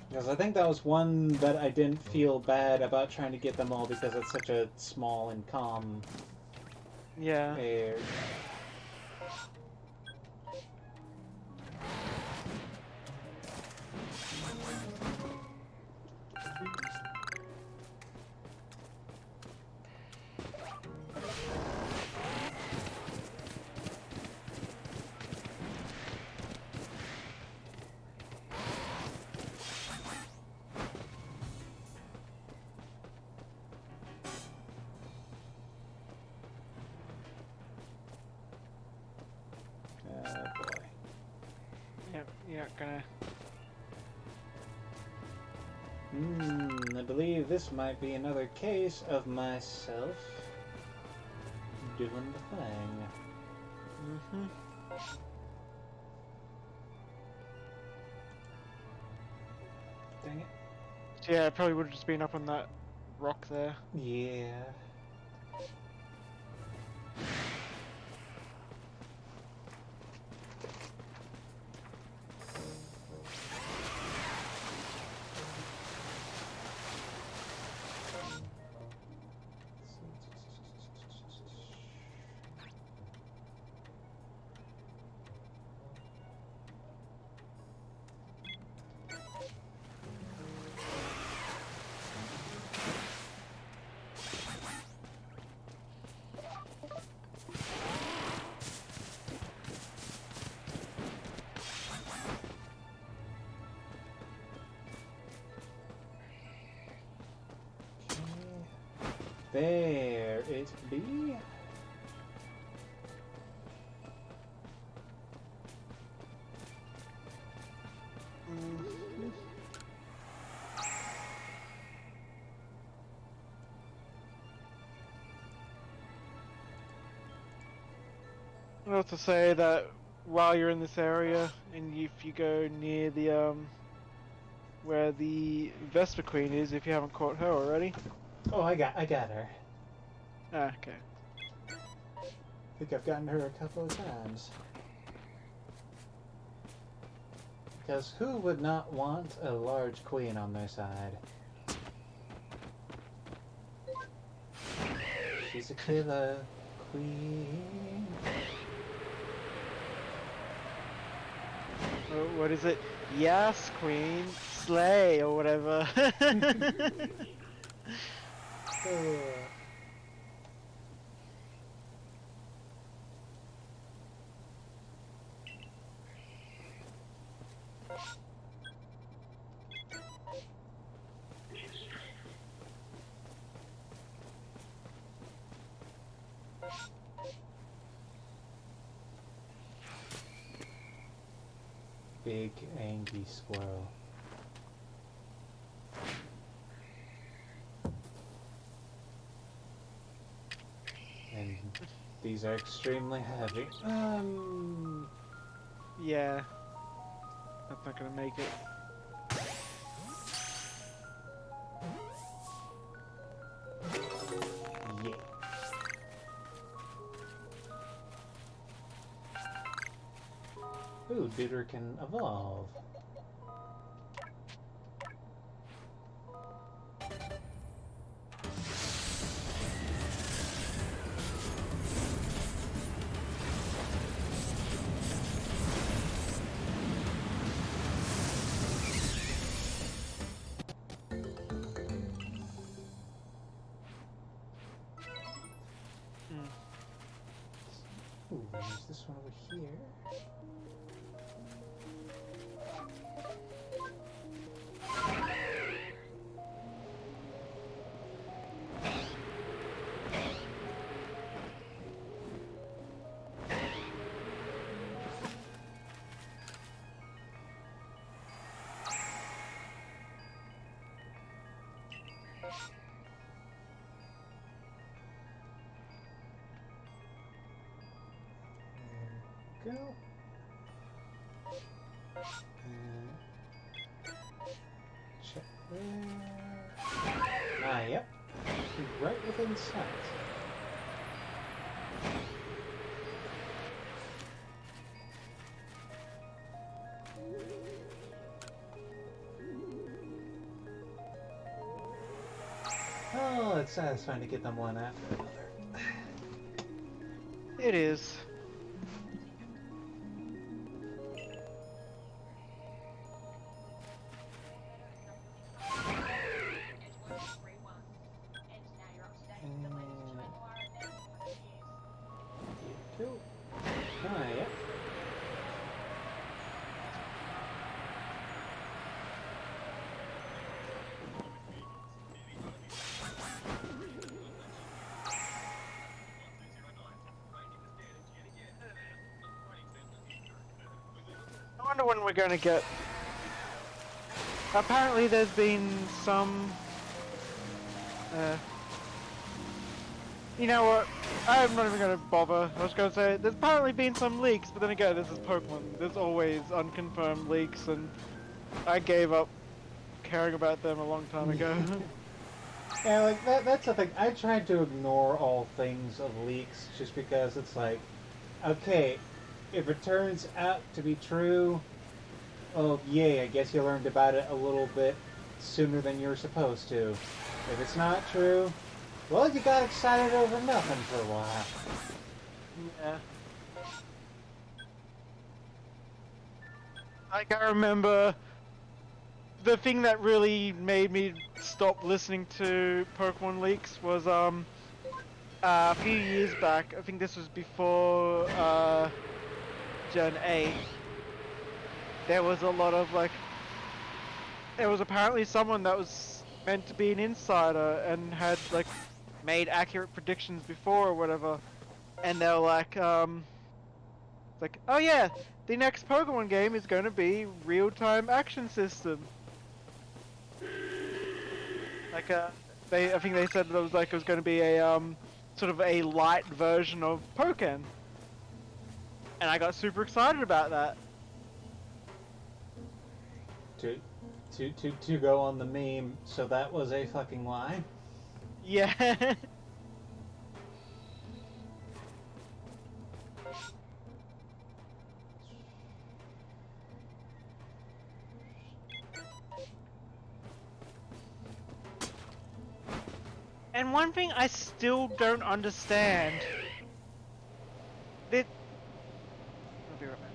Because I think that was one that I didn't feel bad about trying to get them all because it's such a small and calm Yeah. area. Boy. Yep, yeah, gonna... I believe this might be another case of myself doing the thing. Mm-hmm. Dang it. So yeah, it probably would have just been up on that rock there. Yeah. There it be. I have to say that while you're in this area, and if you go near the where the Vesper Queen is, if you haven't caught her already. Oh, I got her. Ah, okay. I think I've gotten her a couple of times. Because who would not want a large queen on their side? She's a killer queen. Oh, what is it? Yes, Queen, slay or whatever. Oh. Big angry squirrel. And these are extremely heavy. Yeah, that's not gonna make it. Yeah. Ooh, Bitter can evolve. Ooh, there's this one over here. There we go. Check there. Ah, yep. Right within sight. Oh, it's satisfying to get them one after another. It is. Cool. Ah, yep. I wonder when we're gonna get. Apparently, there's been some. You know what? I'm not even gonna bother. I was gonna say there's apparently been some leaks, but then again, this is Pokemon. There's always unconfirmed leaks, and I gave up caring about them a long time ago. Yeah, like that's the thing. I tried to ignore all things of leaks just because it's like, okay, if it turns out to be true, oh yay, I guess you learned about it a little bit sooner than you were supposed to. If it's not true, well, you got excited over nothing for a while. Yeah. Like, I remember the thing that really made me stop listening to Pokemon leaks was a few years back. I think this was before Gen 8. There was a lot of like, there was apparently someone that was meant to be an insider and had like made accurate predictions before or whatever, and they're like, it's like, oh yeah, the next Pokemon game is going to be real-time action system. Like, I think they said that it was going to be a, sort of a light version of Pokken. And I got super excited about that. To go on the meme, so that was a fucking lie? Yeah. And one thing I still don't understand. That. I'll be right back.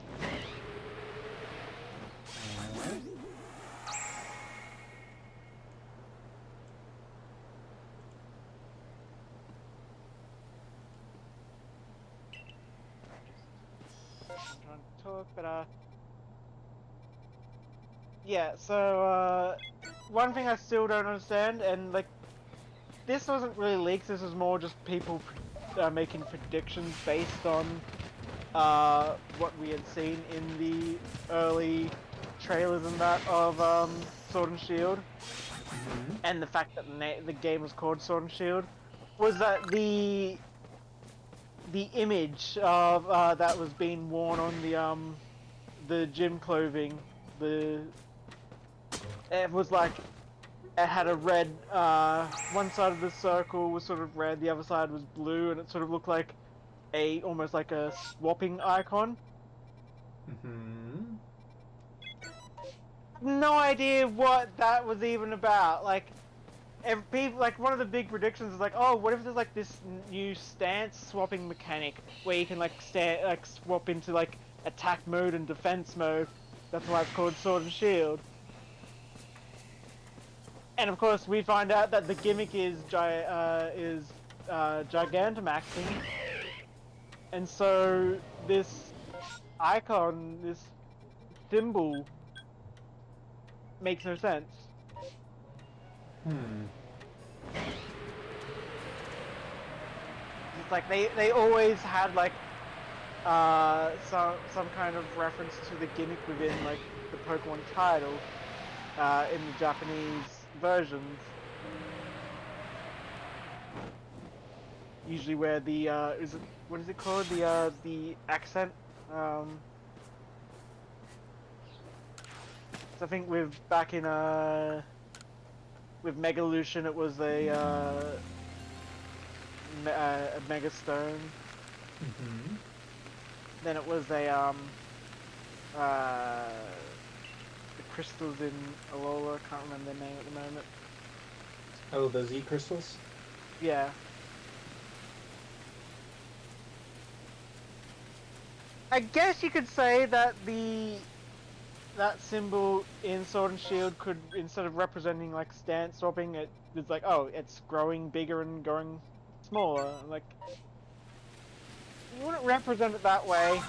I'm trying to talk, but yeah. So one thing I still don't understand, and like, this wasn't really leaks. This was more just people making predictions based on what we had seen in the early trailers and that of Sword and Shield, and the fact that the game was called Sword and Shield, was that the image of that was being worn on the gym clothing, it was like it had a red, one side of the circle was sort of red, the other side was blue, and it sort of looked like almost like a swapping icon. No idea what that was even about. Like, people, like, one of the big predictions is like, oh, what if there's like this new stance swapping mechanic where you can like swap into like attack mode and defense mode. That's why it's called Sword and Shield. And of course, we find out that the gimmick is Gigantamaxing, and so this icon, this symbol, makes no sense. It's like they always had like some kind of reference to the gimmick within like the Pokemon title in the Japanese versions. Usually where the what is it called, the accent, so I think back in with Megalution it was a Mega Stone. Then it was the crystals in Alola, I can't remember their name at the moment. Oh, the Z crystals? Yeah. I guess you could say that that symbol in Sword and Shield could, instead of representing like stance swapping, it's like, oh, it's growing bigger and growing smaller. Like, you wouldn't represent it that way.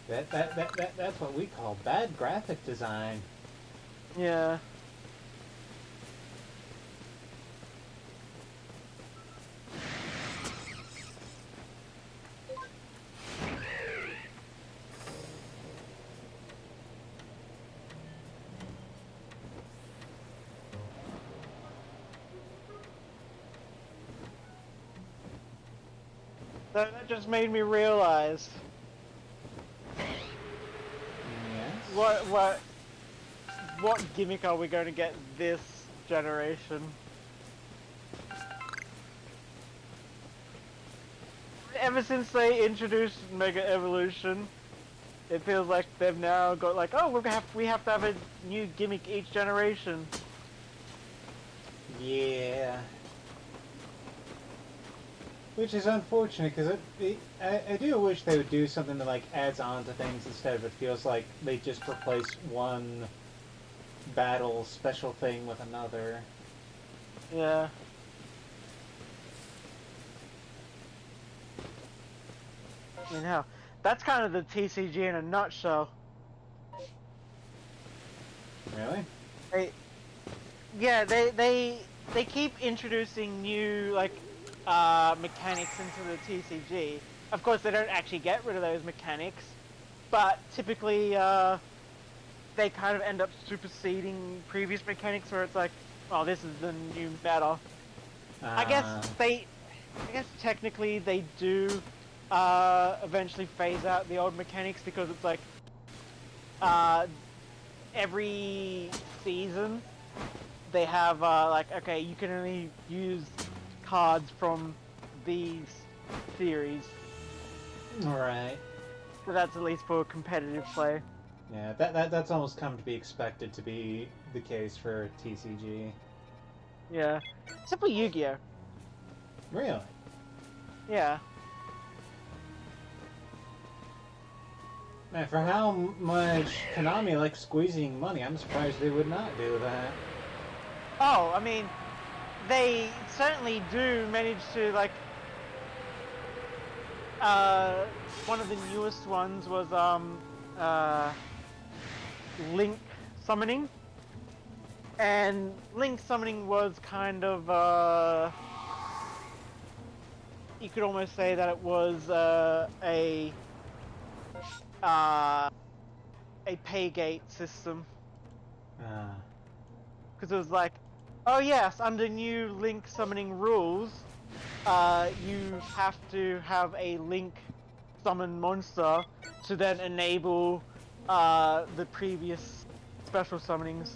That's what we call bad graphic design. Yeah. So that just made me realize. Yes. What gimmick are we going to get this generation? Ever since they introduced Mega Evolution, it feels like they've now got like, oh, we have to have a new gimmick each generation. Yeah. Which is unfortunate, because I do wish they would do something that like adds on to things instead of it feels like they just replace one battle special thing with another. Yeah. I mean, hell, that's kind of the TCG in a nutshell. Really? They keep introducing new like mechanics into the TCG. Of course, they don't actually get rid of those mechanics, but typically they kind of end up superseding previous mechanics where it's like, oh, this is the new meta. I guess technically they do eventually phase out the old mechanics because it's like every season they have like, okay, you can only use cards from these series. Alright. So that's at least for competitive play. Yeah, that's almost come to be expected to be the case for TCG. Yeah. Except for Yu-Gi-Oh! Really? Yeah. Man, for how much Konami likes squeezing money, I'm surprised they would not do that. Oh, I mean, they certainly do manage to, like, one of the newest ones was, Link summoning. And Link summoning was kind of, you could almost say that it was, a pay gate system. Because it was like, oh yes, under new Link summoning rules, you have to have a Link summon monster to then enable the previous special summonings.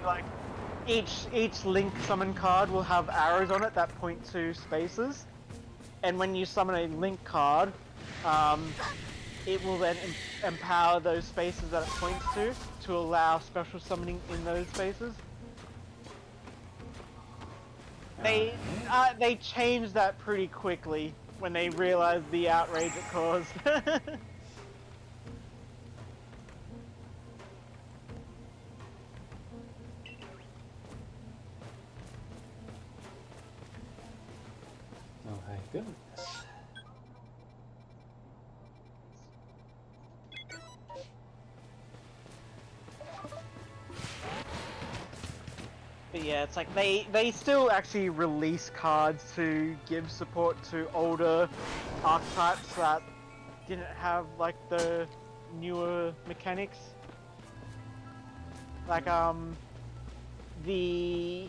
Like each Link summon card will have arrows on it that point to spaces, and when you summon a Link card, it will then empower those spaces that it points to allow special summoning in those spaces. They changed that pretty quickly when they realized the outrage it caused. Oh my goodness. But yeah, it's like they still actually release cards to give support to older archetypes that didn't have like the newer mechanics. Like the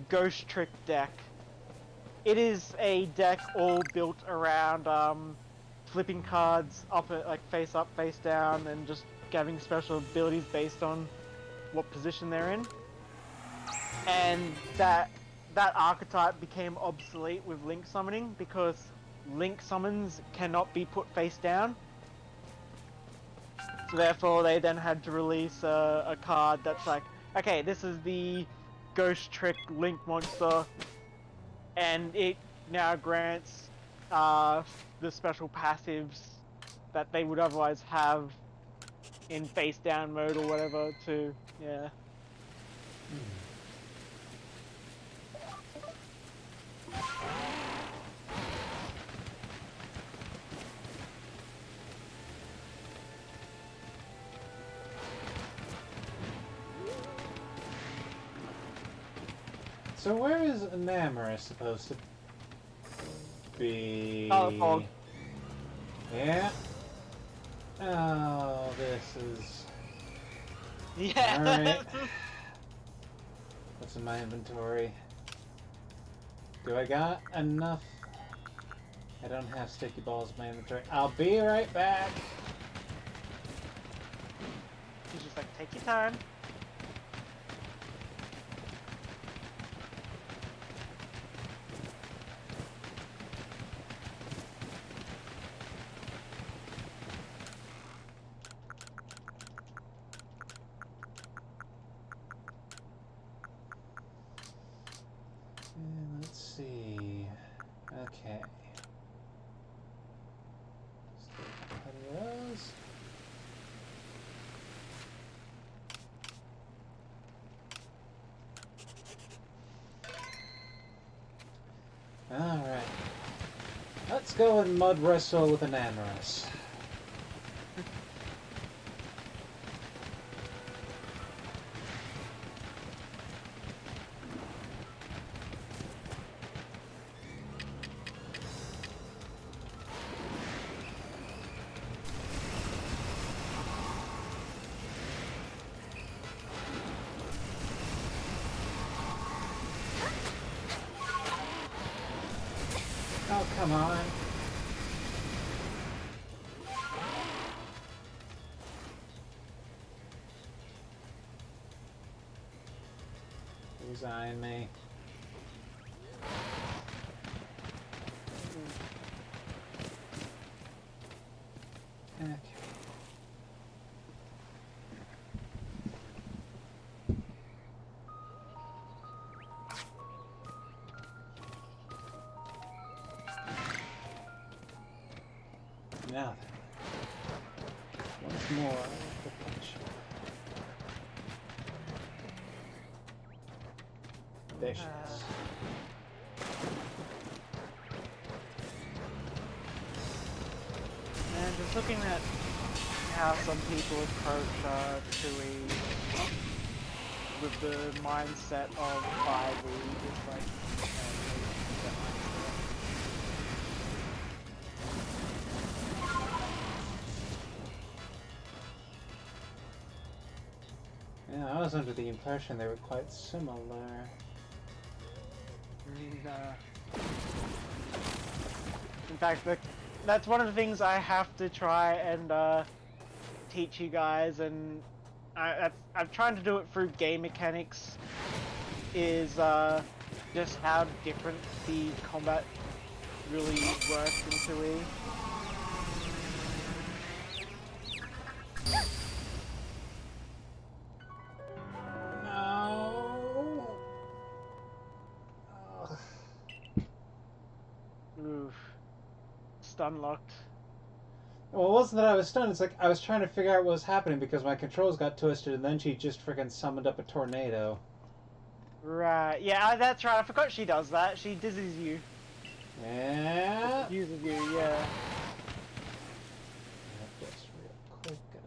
Ghost Trick deck. It is a deck all built around flipping cards up, like face up, face down, and just having special abilities based on what position they're in. And that archetype became obsolete with Link summoning because Link summons cannot be put face down. So therefore they then had to release a card that's like, okay, this is the Ghost Trick Link monster, and it now grants the special passives that they would otherwise have in face down mode or whatever to, yeah. So where is Namorous supposed to be? Oh, fog. Yeah. Oh, this is... Yeah. Alright. What's in my inventory? Do I got enough? I don't have sticky balls in my inventory. I'll be right back. He's just like, take your time. And let's see. Okay. Still a couple of those. Alright. Let's go and mud wrestle with an Amorous. Oh, come on. Who's eyeing me? Okay. Now then. Once more, the punch. Vicious. And just looking at how some people approach 2E with the mindset of 5E, it's like, Yeah, I was under the impression they were quite similar. In fact, that's one of the things I have to try and teach you guys, and I'm trying to do it through game mechanics, is just how different the combat really works in 2E. No. Ugh. Oof. Stun locked. Well, it wasn't that I was stunned. It's like I was trying to figure out what was happening because my controls got twisted, and then she just freaking summoned up a tornado. Right, yeah, that's right. I forgot she does that. She dizzies you. Yeah. Uses you, yeah. Just real quick, yeah.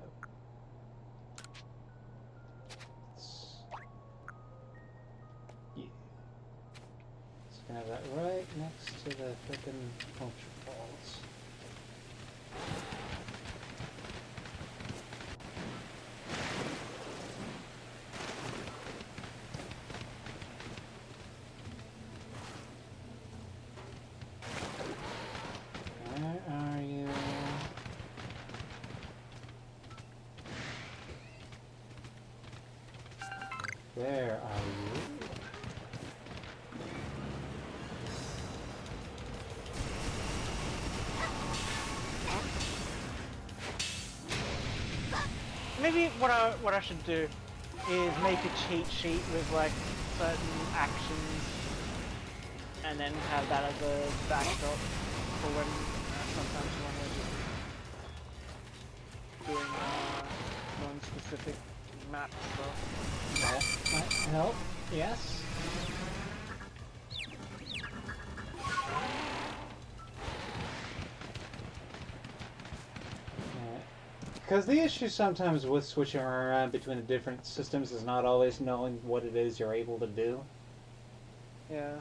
Let's have that right next to the frickin' puncture balls. Where are you? There are you. Maybe what I should do is make a cheat sheet with like certain actions, and then have that as a backdrop for when sometimes when we're just doing non-specific map stuff. That might help. Yes. Because the issue sometimes with switching around between the different systems is not always knowing what it is you're able to do. Yeah.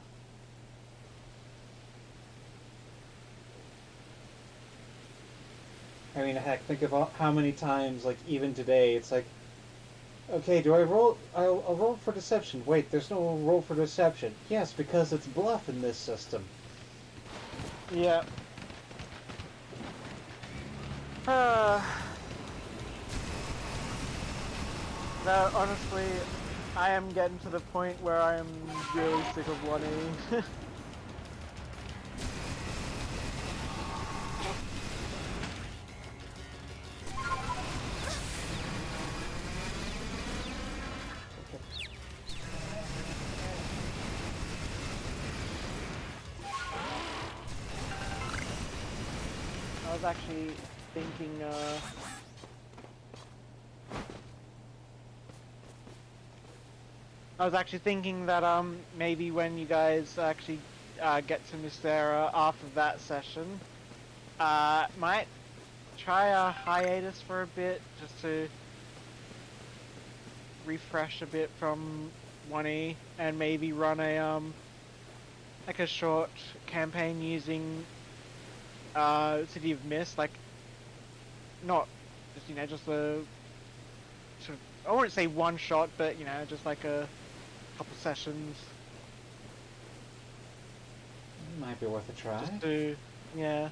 I mean, heck, think of how many times, like, even today, it's like, okay, do I roll? I'll roll for deception. Wait, there's no roll for deception. Yes, because it's bluff in this system. Yeah. No, honestly, I am getting to the point where I am really sick of 1E. I was actually thinking, that maybe when you guys actually get to Mystera after that session. Might try a hiatus for a bit just to refresh a bit from 1E and maybe run a like a short campaign using City of Mist, like not just just a sort of, I wouldn't say one shot, but just like a couple sessions. Might be worth a try. Just to yeah.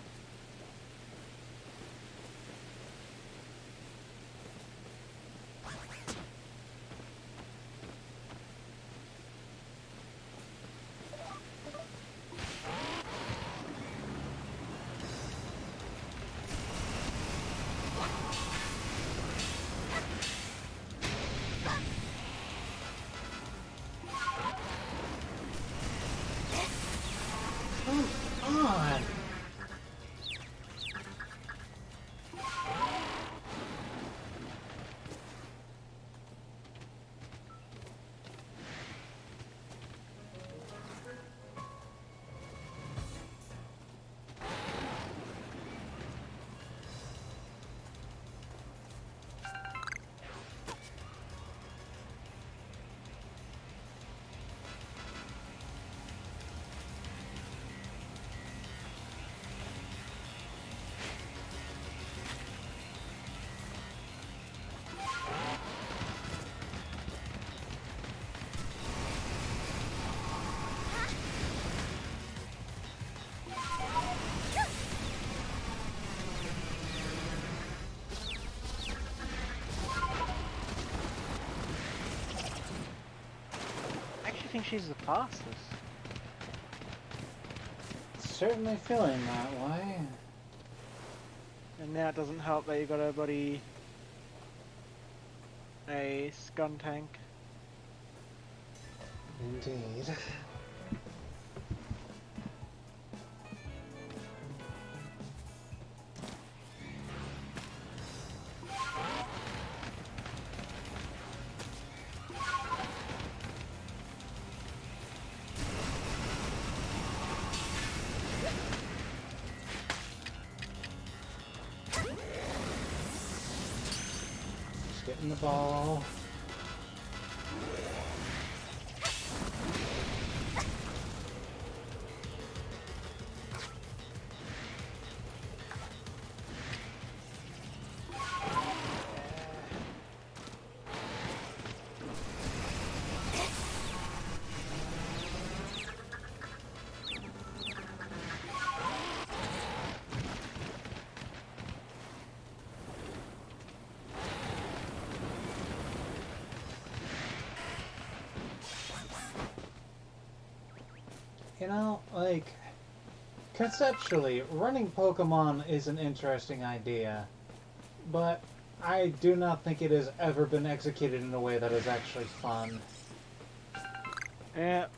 Come on! I think she's the fastest. Certainly feeling that way. And now it doesn't help that you got a scun tank. Indeed. Just getting the ball. You know, like, conceptually, running Pokemon is an interesting idea, but I do not think it has ever been executed in a way that is actually fun. Yeah.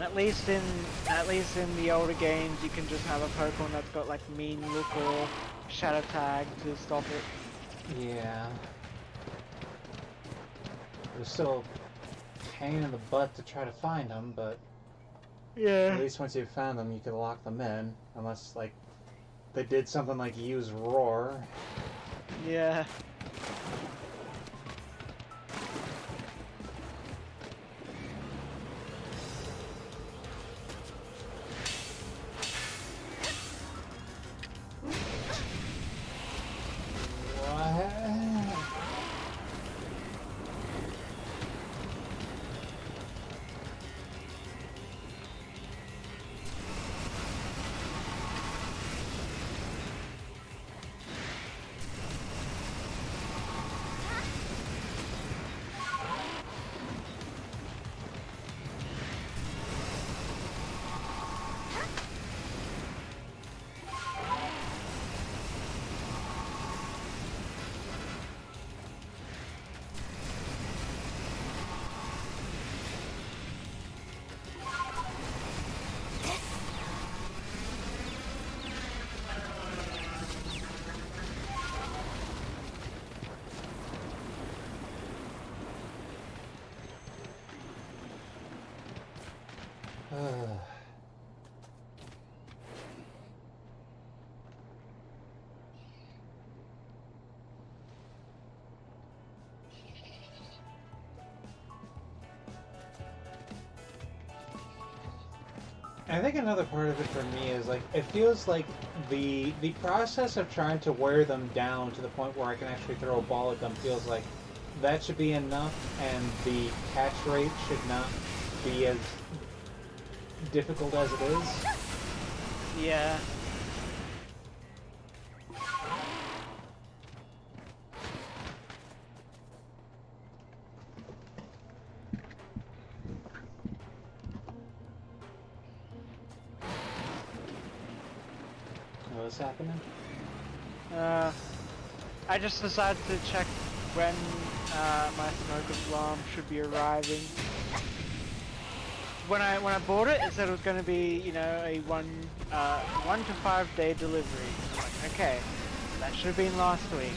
At least in the older games, you can just have a Pokemon that's got like mean look or shadow tag to stop it. Yeah. It was still a pain in the butt to try to find them, but Yeah. at least once you found them, you could lock them in. Unless, like, they did something like use Roar. Yeah. I think another part of it for me is like it feels like the process of trying to wear them down to the point where I can actually throw a ball at them feels like that should be enough, and the catch rate should not be as difficult as it is. Yeah. What's happening? I just decided to check when my smoke alarm should be arriving. When I bought it, it said it was going to be, you know, a 1 to 5 day delivery. I'm like, okay, that should have been last week.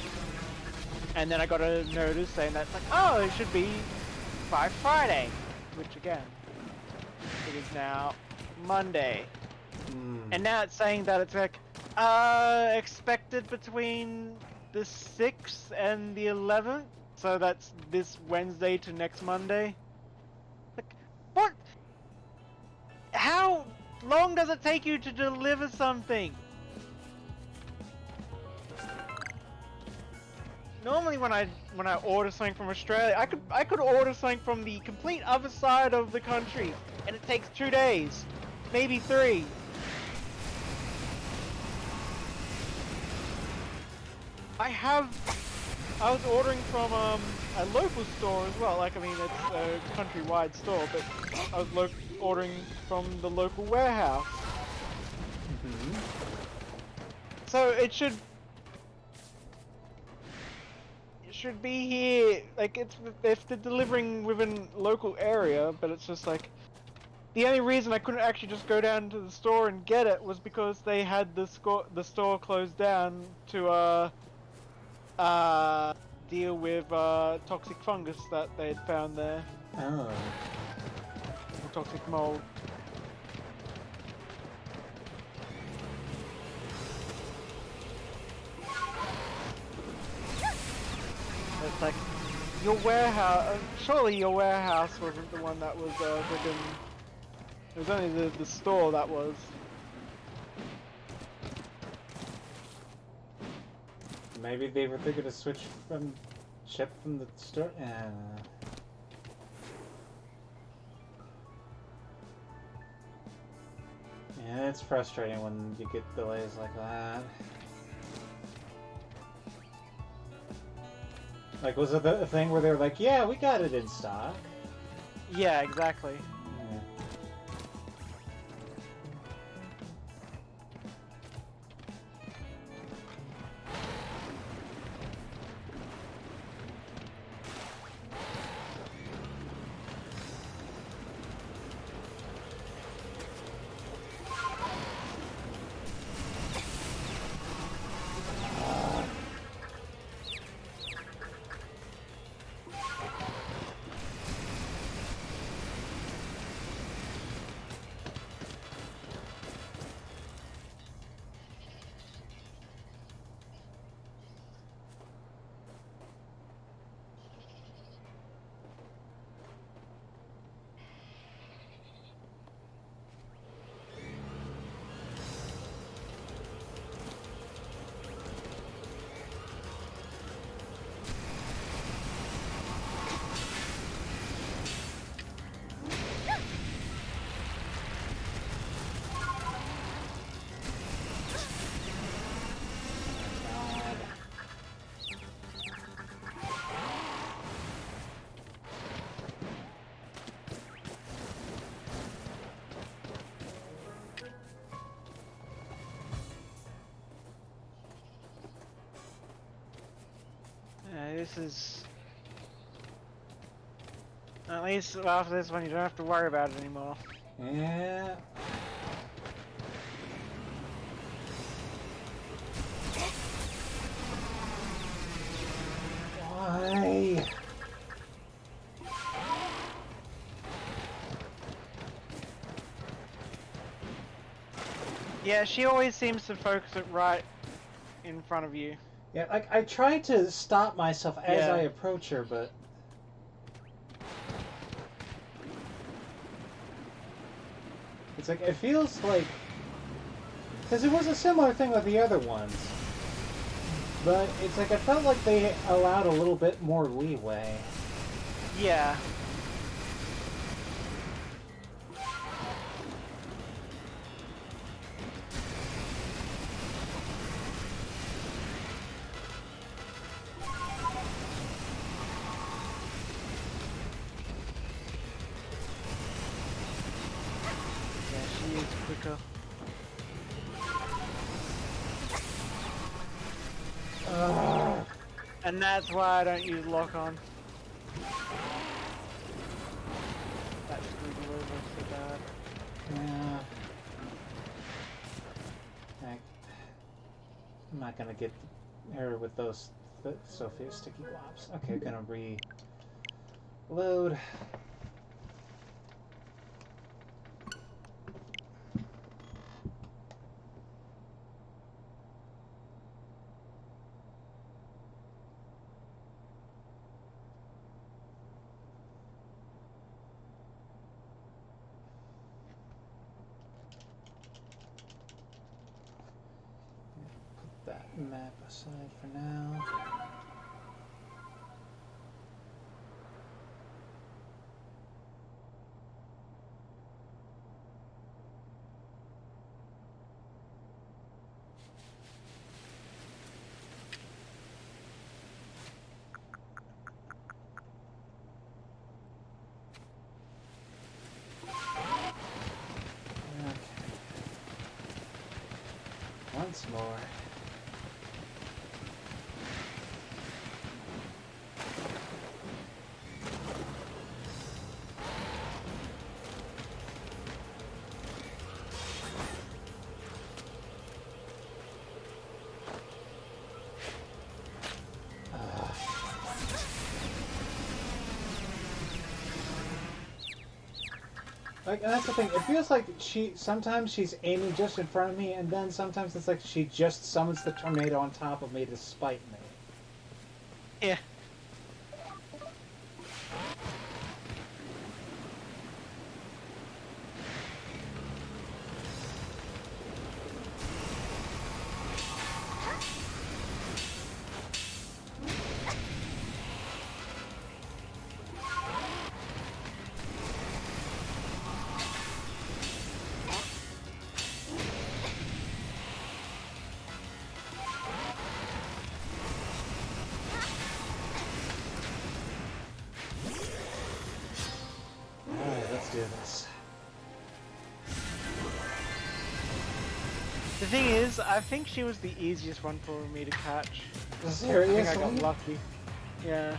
And then I got a notice saying that's like, oh, it should be by Friday, which again, it is now Monday. And now it's saying that it's like, expected between the 6th and the 11th, so that's this Wednesday to next Monday. Like, what? How long does it take you to deliver something? Normally when I order something from Australia, I could order something from the complete other side of the country, and it takes 2 days, maybe 3. I was ordering from a local store as well. Like, I mean, it's a countrywide store, but I was ordering from the local warehouse. So it should be here. Like, if they're delivering within local area, but it's just like the only reason I couldn't actually just go down to the store and get it was because they had the store closed down to deal with toxic fungus that they had found there. Oh. Or toxic mold. It's like, your warehouse, surely your warehouse wasn't the one that was freaking, it was only the store that was. Maybe they were thinking to switch from ship from the store. Yeah, it's frustrating when you get delays like that. Like, was it the thing where they were like, yeah, we got it in stock? Yeah, exactly. Yeah. This is... At least after this one you don't have to worry about it anymore. Yeah. Why? Yeah, she always seems to focus it right in front of you. Yeah, like, I try to stop myself as Yeah. I approach her, but... It's like, it feels like... Because it was a similar thing with the other ones. But it's like, I felt like they allowed a little bit more leeway. Yeah. Yeah, she is quicker. And that's why I don't use lock on. That screwed me over so bad. Yeah. I'm not gonna get her with those so few sticky blobs. Okay, gonna reload. Put that map aside for now. Once more. Like, and that's the thing. It feels like sometimes she's aiming just in front of me, and then sometimes it's like she just summons the tornado on top of me to spite me. Yeah. Alright, let's do this. The thing is, I think she was the easiest one for me to catch. Seriously? I think I got lucky. Yeah.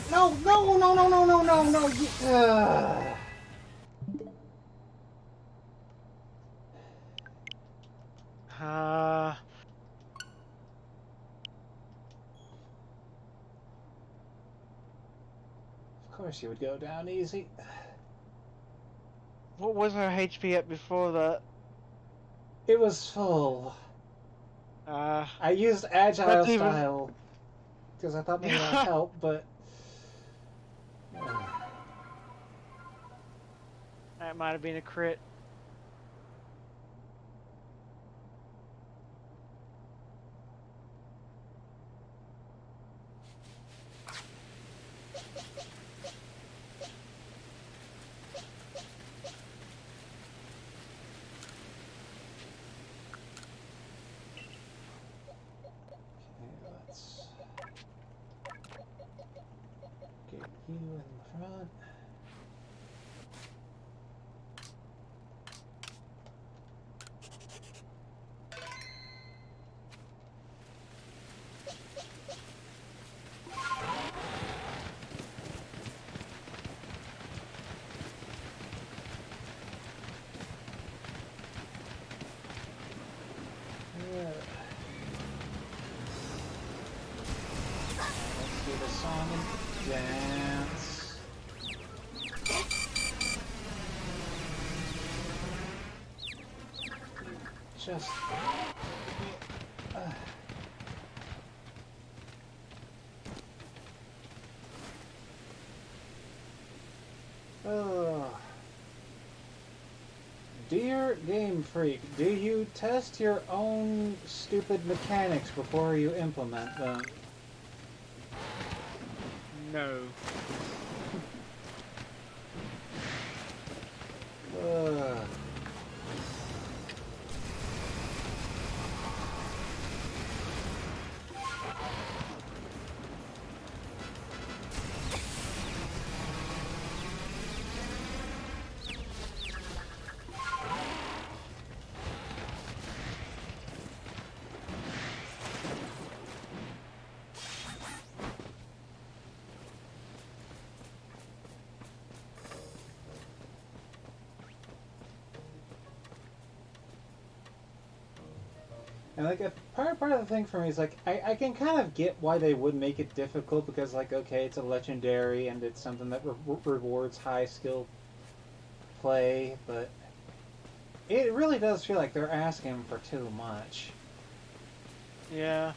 No, no, no, no, no, no, no, no, no. Of course you would go down easy. What was her HP at before that? It was full. I used agile That's even... style because I thought maybe that'd help, but That might have been a crit. let's get you in the front. Let's do the song. Dance. Just... Dear Game Freak, do you test your own stupid mechanics before you implement them? No. Ugh. And like part of the thing for me is like I can kind of get why they would make it difficult because like okay it's a legendary and it's something that rewards high skill play, but it really does feel like they're asking for too much. Yeah.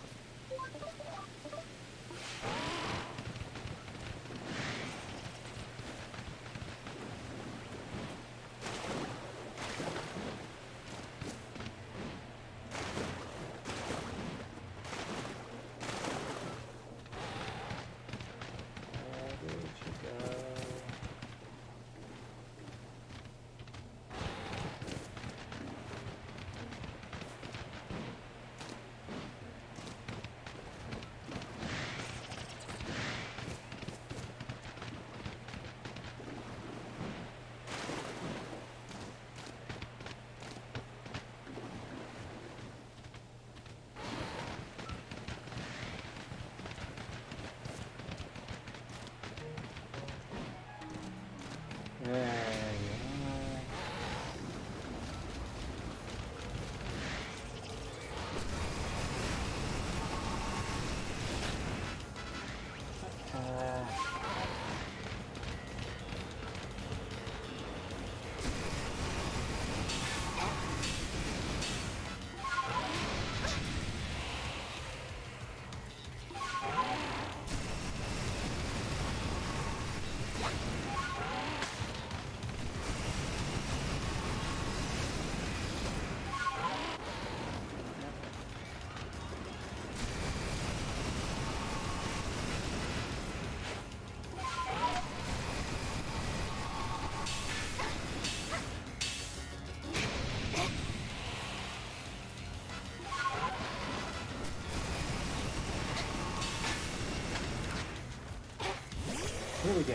Here we go.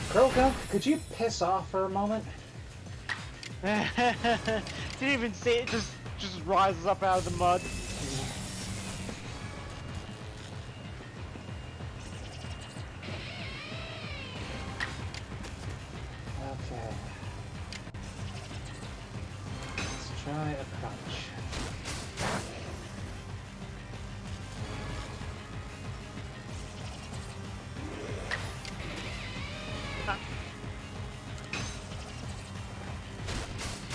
Krogunk, could you piss off for a moment? Didn't even see it, just rises up out of the mud. Okay. Let's try a crunch.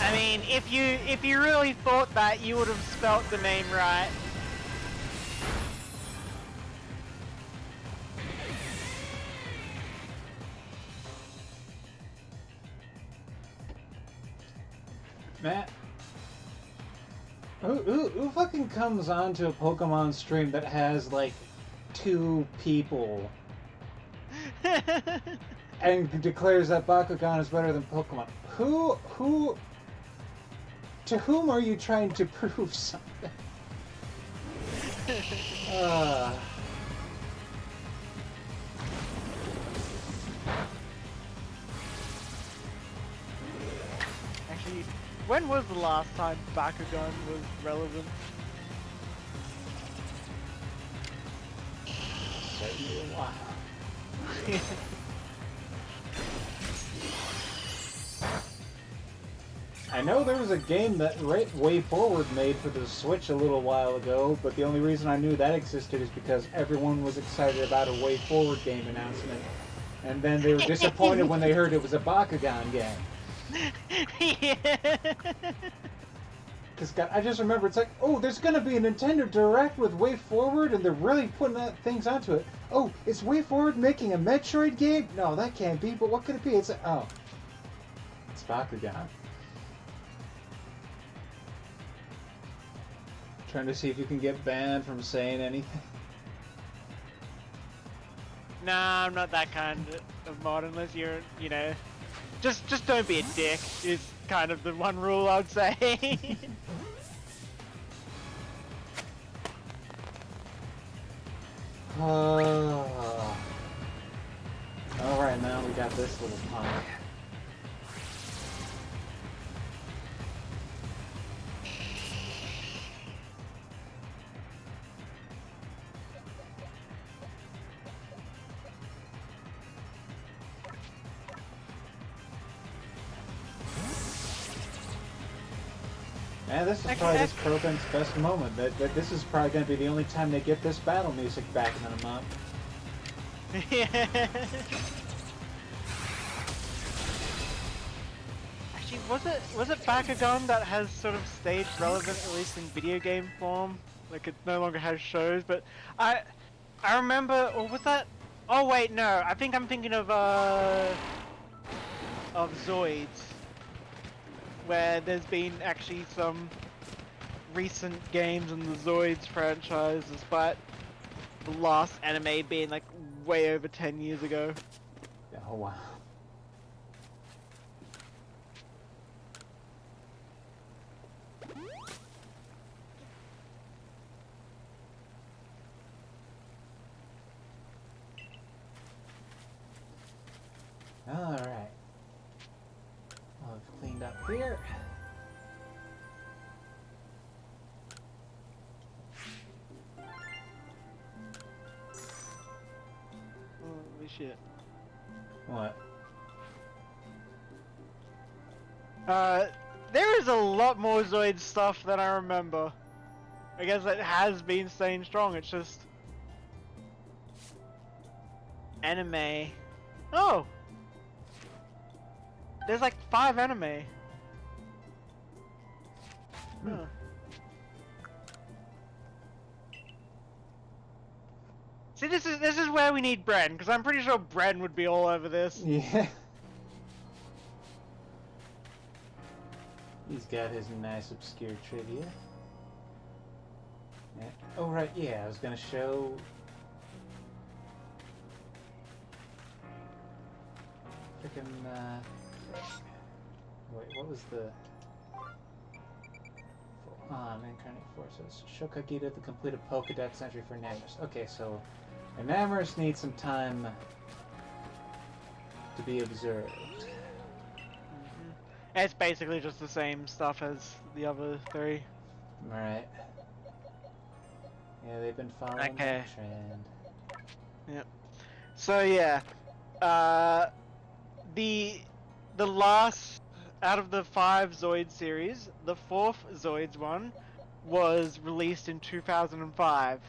I mean, if you really thought that, you would have spelt the name right. Matt, who fucking comes onto a Pokemon stream that has like 2 people and declares that Bakugan is better than Pokemon? To whom are you trying to prove something? Actually, when was the last time Bakugan was relevant? Certainly a while. I know there was a game that Way Forward made for the Switch a little while ago, but the only reason I knew that existed is because everyone was excited about a Way Forward game announcement, and then they were disappointed when they heard it was a Bakugan game. Yeah. Because I just remember it's like, oh, there's gonna be a Nintendo Direct with Way Forward, and they're really putting things onto it. Oh, is Way Forward making a Metroid game? No, that can't be. But what could it be? It's like, oh, it's Bakugan. Trying to see if you can get banned from saying anything. Nah, I'm not that kind of mod unless you're, you know, just don't be a dick is kind of the one rule I'd say. Alright, now we got this little punk. Man, this is probably this program's best moment. This is probably going to be the only time they get this battle music back in a month. Yeah. Actually, was it Bakugan that has sort of stayed relevant, at least in video game form? Like it no longer has shows, but I remember, or was that? Oh wait, no. I think I'm thinking of Zoids, where there's been actually some recent games in the Zoids franchise, despite the last anime being like way over 10 years ago. Oh wow. Alright. I've cleaned up here. Holy shit. What? There is a lot more Zoid stuff than I remember. I guess it has been staying strong, it's just... Anime. Oh! There's like 5 anime. Huh. See, this is where we need Bren, because I'm pretty sure Bren would be all over this. Yeah. He's got his nice obscure trivia. Yeah. Oh right, yeah, I was gonna show... Frickin', wait, what was the... Incarnate Forces. Shokugita, the completed Pokedex entry for Enamorus. Okay, so... Enamorus needs some time to be observed. It's basically just the same stuff as the other 3. Alright. Yeah, they've been following that trend. Yep. So yeah, the last out of the 5 Zoid series, the 4th Zoids one was released in 2005.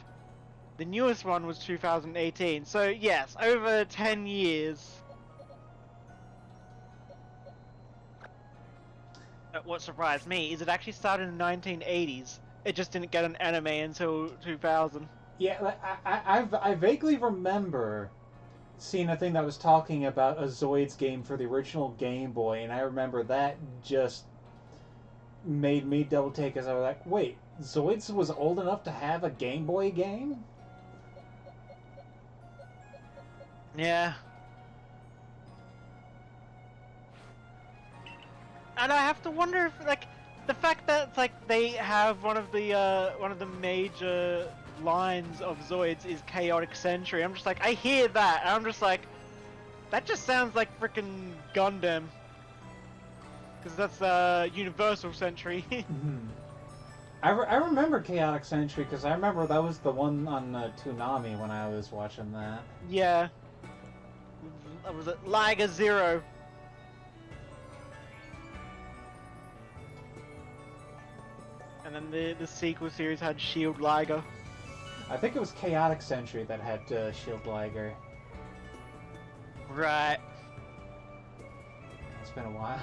The newest one was 2018. So yes, over 10 years. What surprised me is it actually started in the 1980s. It just didn't get an anime until 2000. Yeah, like, I vaguely remember seeing a thing that was talking about a Zoids game for the original Game Boy, and I remember that just made me double take as I was like, wait, Zoids was old enough to have a Game Boy game? Yeah. And I have to wonder if, like, the fact that it's like they have one of the major lines of Zoids is Chaotic Sentry. I'm just like, I hear that, and I'm just like, that just sounds like frickin' Gundam. Because that's Universal Sentry. I remember Chaotic Sentry because I remember that was the one on Toonami when I was watching that. Yeah. Was it Liga Zero? then the sequel series had Shield Liger. I think it was Chaotic Century that had Shield Liger. Right. It's been a while.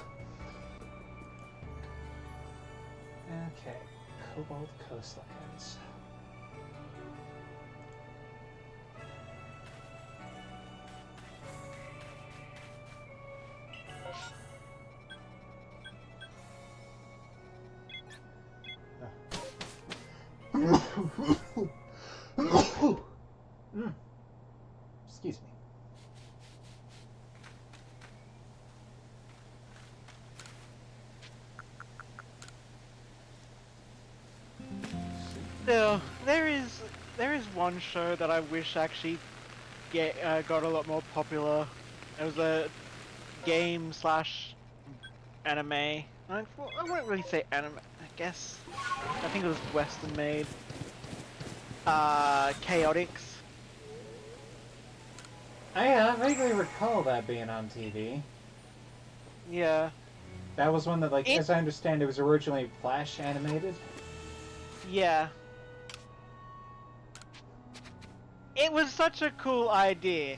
Okay, Cobalt Coastlands. Excuse me. Still, there is one show that I wish actually got a lot more popular. It was a game slash anime. I wouldn't really say anime. I guess I think it was Western made. Chaotix. I vaguely recall that being on TV. Yeah. That was one that, like, as I understand, it was originally Flash animated. Yeah. It was such a cool idea.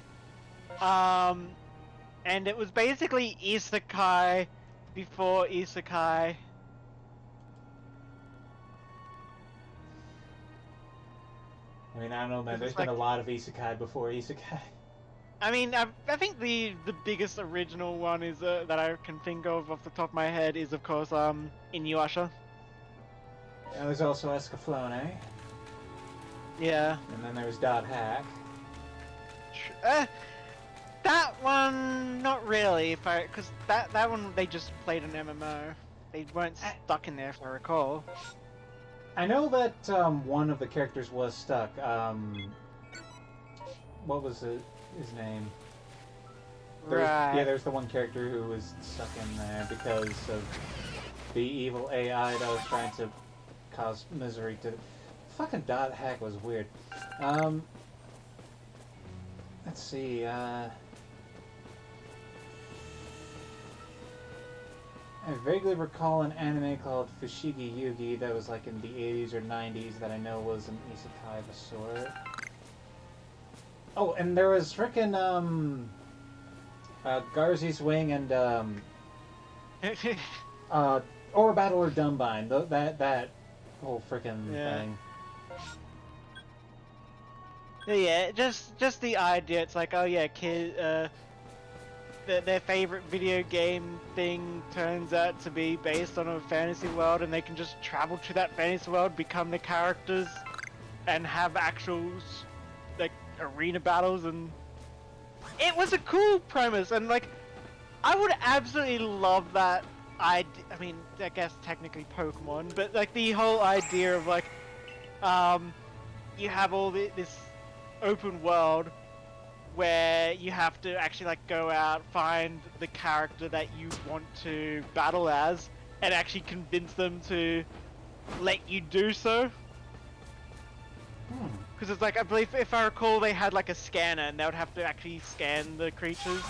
And it was basically isekai before isekai. I mean, I don't know, man. There's been a lot of isekai before isekai. I mean, I think the biggest original one is that I can think of off the top of my head is, of course, Inuyasha. And there's also Escaflowne. Yeah. And then there's Dot Hack. That one, not really, because that one they just played an MMO. They weren't stuck in there, if I recall. I know that one of the characters was stuck. What was his name? Right. Yeah, there's the one character who was stuck in there because of the evil AI that was trying to cause misery to... Fucking Dot Hack was weird. Let's see, I vaguely recall an anime called Fushigi Yugi that was like in the 80s or 90s that I know was an isekai of a sort. Oh, and there was frickin' Garzy's Wing and or Battle or Dumbine. That whole frickin' thing. Yeah, just the idea. It's like, oh yeah, their favorite video game thing turns out to be based on a fantasy world, and they can just travel to that fantasy world, become the characters, and have actual like arena battles. And it was a cool premise, and like I would absolutely love that. I mean, I guess technically Pokemon, but like the whole idea of like, you have all this open world where you have to actually like go out, find the character that you want to battle as, and actually convince them to let you do so. Because it's like, I believe, if I recall, they had like a scanner, and they would have to actually scan the creatures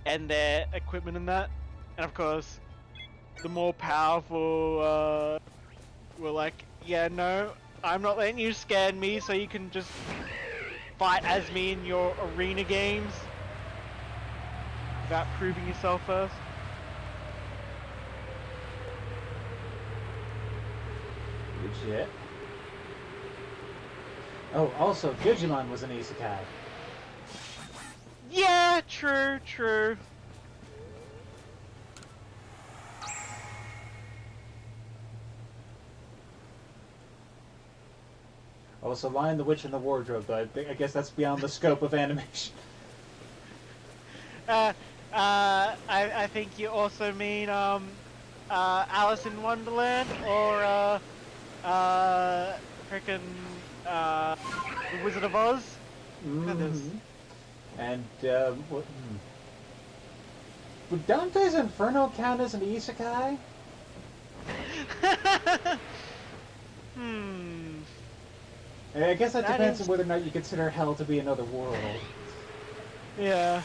and their equipment and that. And of course, the more powerful were like, yeah, no, I'm not letting you scan me, so you can just fight as me in your arena games without proving yourself first. Legit. Oh, also, Digimon was an isekai. Yeah, true. Also, Lion the Witch in the Wardrobe, but I guess that's beyond the scope of animation. I think you also mean Alice in Wonderland or frickin' The Wizard of Oz. Mm-hmm. And would Dante's Inferno count as an isekai? I guess that depends on whether or not you consider hell to be another world. Yeah.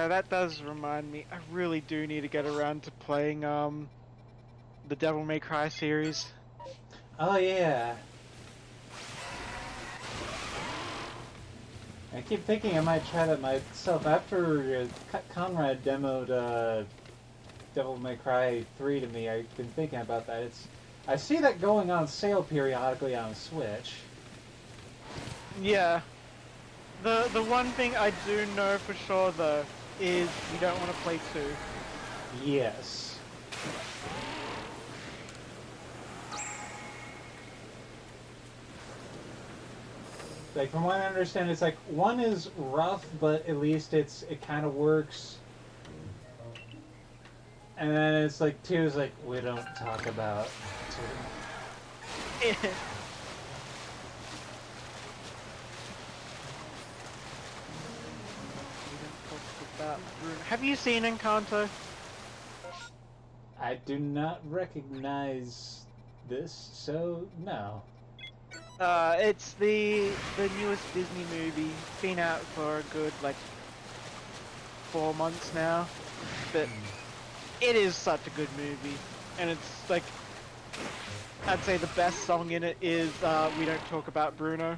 That does remind me. I really do need to get around to playing the Devil May Cry series. Oh yeah. I keep thinking I might try that myself. After Conrad demoed Devil May Cry 3 to me, I've been thinking about that. I see that going on sale periodically on Switch. Yeah. The one thing I do know for sure though is you don't want to play 2. Yes. Like from what I understand, it's like 1 is rough, but at least it kind of works. And then it's like 2 is like we don't talk about 2. Have you seen Encanto? I do not recognize this, so no. It's the newest Disney movie. It's been out for a good like 4 months now, but it is such a good movie, and it's like I'd say the best song in it is "We Don't Talk About Bruno."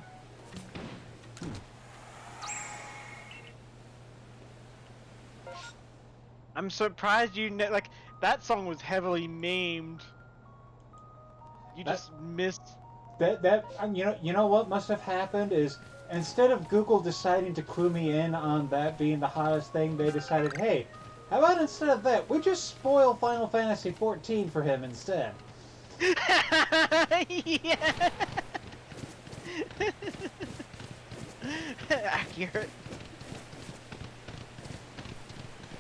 I'm surprised you know, like that song was heavily memed. You That just missed. that you know what must have happened is instead of Google deciding to clue me in on that being the hottest thing, they decided, hey, how about instead of that, we just spoil Final Fantasy 14 for him instead. Yeah. Accurate.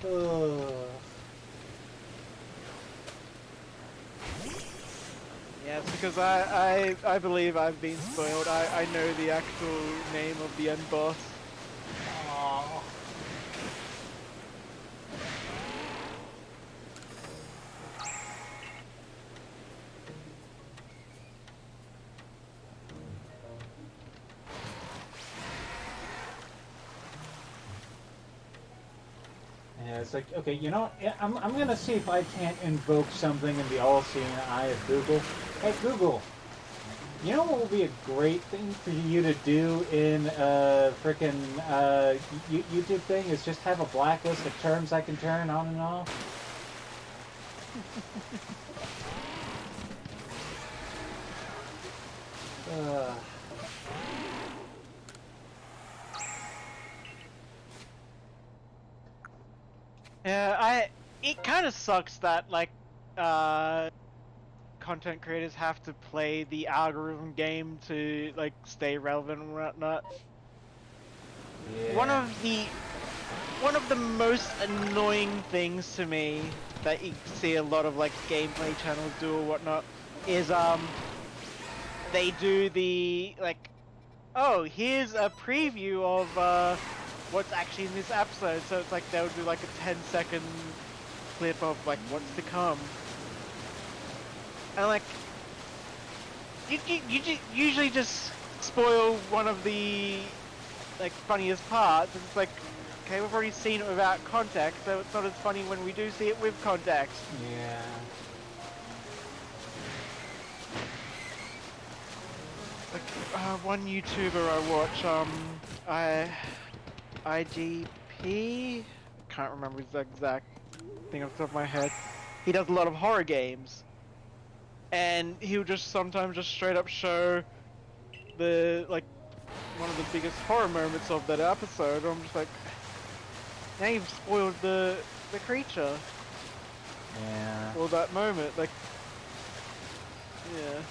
Ugh. Yeah, it's because I believe I've been spoiled. I know the actual name of the end boss. Aw. Yeah, it's like, okay, you know what? Yeah, I'm gonna see if I can't invoke something in the all-seeing eye of Google. Hey, Google, you know what would be a great thing for you to do in a frickin' YouTube thing is just have a blacklist of terms I can turn on and off? Uh, Yeah, it kind of sucks that like content creators have to play the algorithm game to like stay relevant and whatnot. One yeah. of the one of the most annoying things to me that you see a lot of like gameplay channels do or whatnot is they do the like, oh, here's a preview of what's actually in this episode. So it's like they'll do like a 10-second clip of like what's to come. And like, you usually just spoil one of the like funniest parts. And it's like, okay, we've already seen it without context, so it's not as funny when we do see it with context. Yeah. Like one YouTuber I watch, IGP, can't remember his exact thing off the top of my head. He does a lot of horror games, and he'll just sometimes just straight up show the like one of the biggest horror moments of that episode. I'm just like, now you've spoiled the creature Yeah. or that moment. Like, yeah.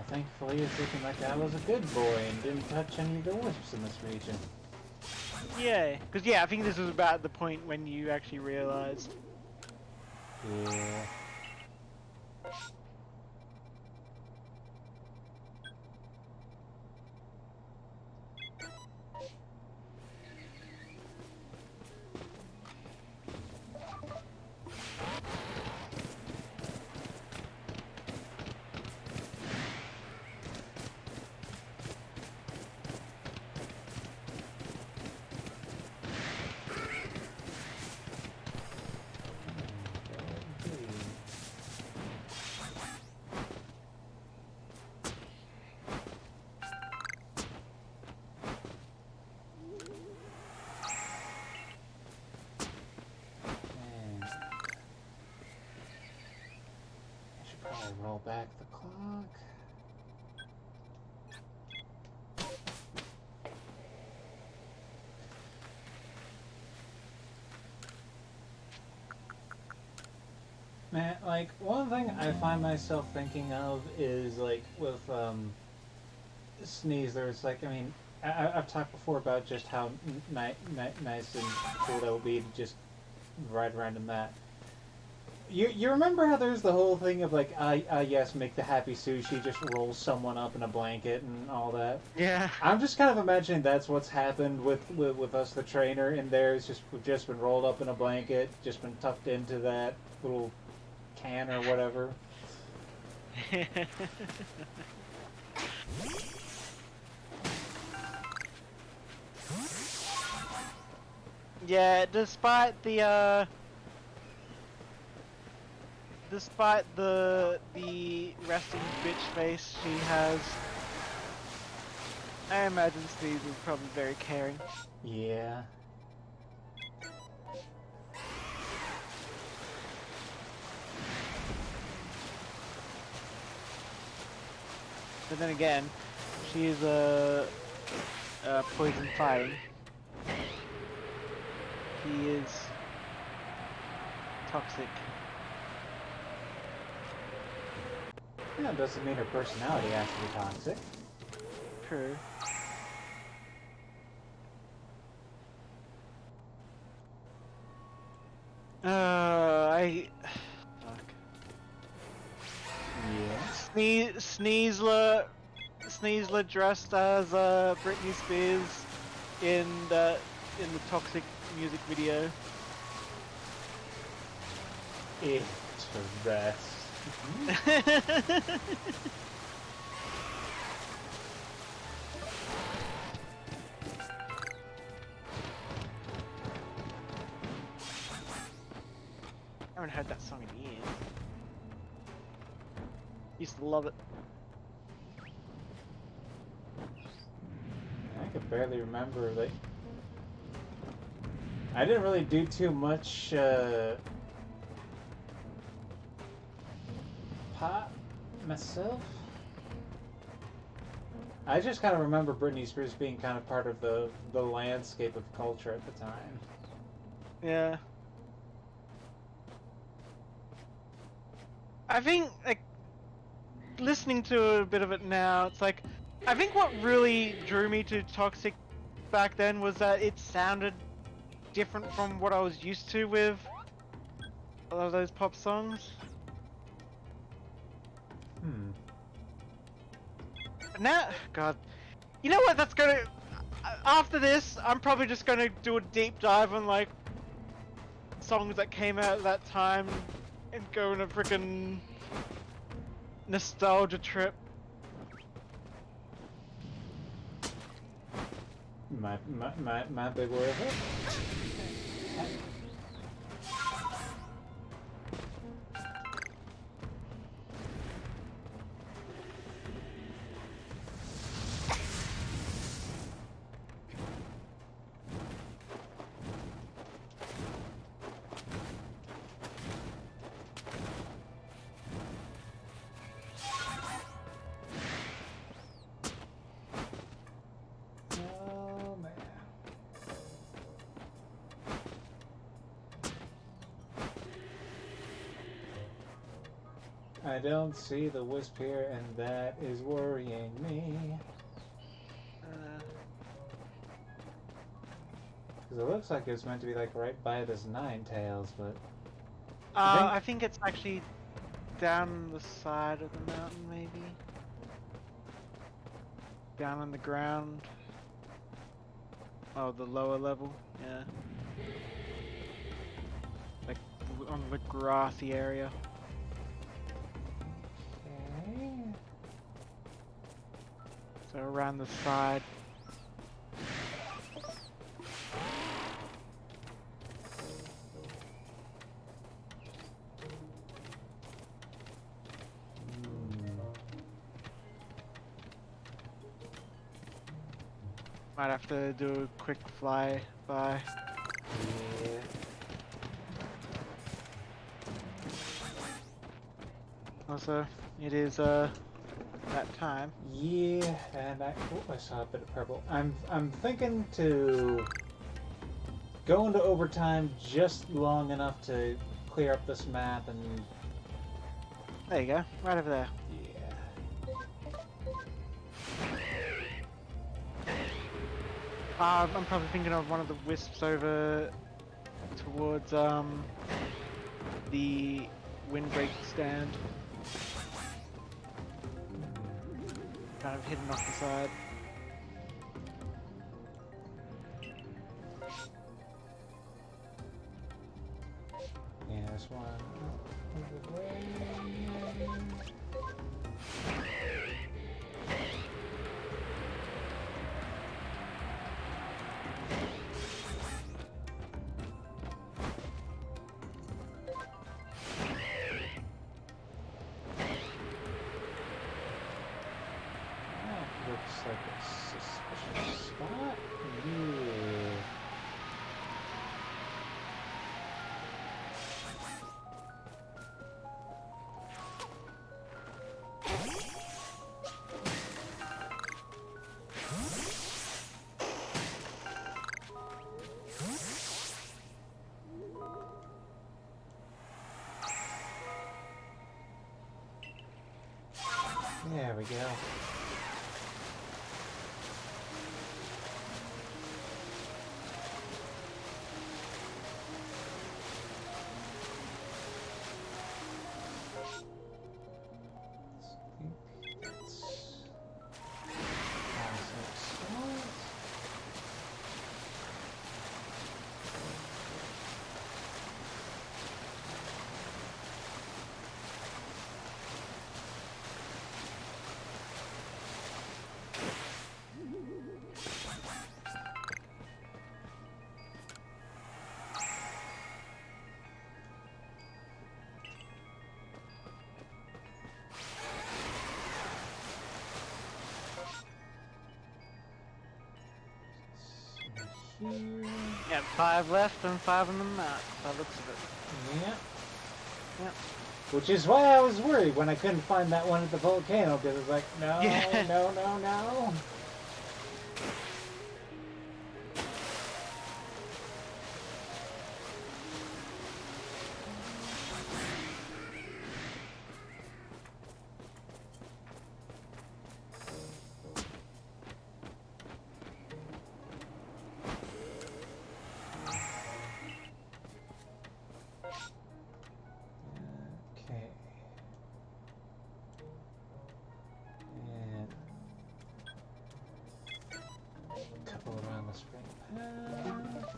thankfully it's looking like I was a good boy and didn't touch any of the wisps in this region. Yeah, because yeah, I think this was about the point when you actually realized. Yeah. Probably roll back the clock. Man, like, one thing I find myself thinking of is, like, with, Sneeze, there's, like, I mean, I've talked before about just how nice and cool that would be to just ride around in that. You remember how there's the whole thing of like, yes, make the happy sushi, just roll someone up in a blanket and all that? Yeah. I'm just kind of imagining that's what's happened with us, the trainer, and there's just, we've just been rolled up in a blanket, just been tucked into that little can or whatever. Yeah, despite the resting bitch face she has, I imagine Steve is probably very caring. Yeah. But then again, she is a poison fighting. He is toxic. Yeah, it doesn't mean her personality has to be toxic. True. Fuck. Yeah. Sneasler dressed as Britney Spears in the toxic music video. Interesting. I haven't heard that song in years. Used to love it. I could barely remember, like, I didn't really do too much pop myself. I just kind of remember Britney Spears being kind of part of the landscape of culture at the time. Yeah. I think, like, listening to a bit of it now, it's like, I think what really drew me to Toxic back then was that it sounded different from what I was used to with a lot of those pop songs. But now, God, you know what? That's gonna. After this, I'm probably just gonna do a deep dive on like songs that came out at that time and go on a freaking nostalgia trip. My big word of it. Oh man. I don't see the wisp here, and that is worrying me. Because it looks like it's meant to be like right by this Ninetales, but I think it's actually down the side of the mountain, maybe. Down on the ground. Oh, the lower level, yeah. Like on the grassy area. okay. So around the side. Might have to do a quick fly by. Yeah. Also, it is that time. Yeah, and I saw a bit of purple. I'm thinking to go into overtime just long enough to clear up this map and There you go, right over there. yeah. I'm probably thinking of one of the wisps over towards the windbreak stand. Kind of hidden off the side. Yeah, this one. Over there. That looks like a suspicious spot. Yeah. There we go. Here. Yeah, 5 left and 5 on the map, by the looks of it. Yeah. Yep. Which is why I was worried when I couldn't find that one at the volcano, because it's like, no, Yeah. no. Okay. And a couple around the spring path.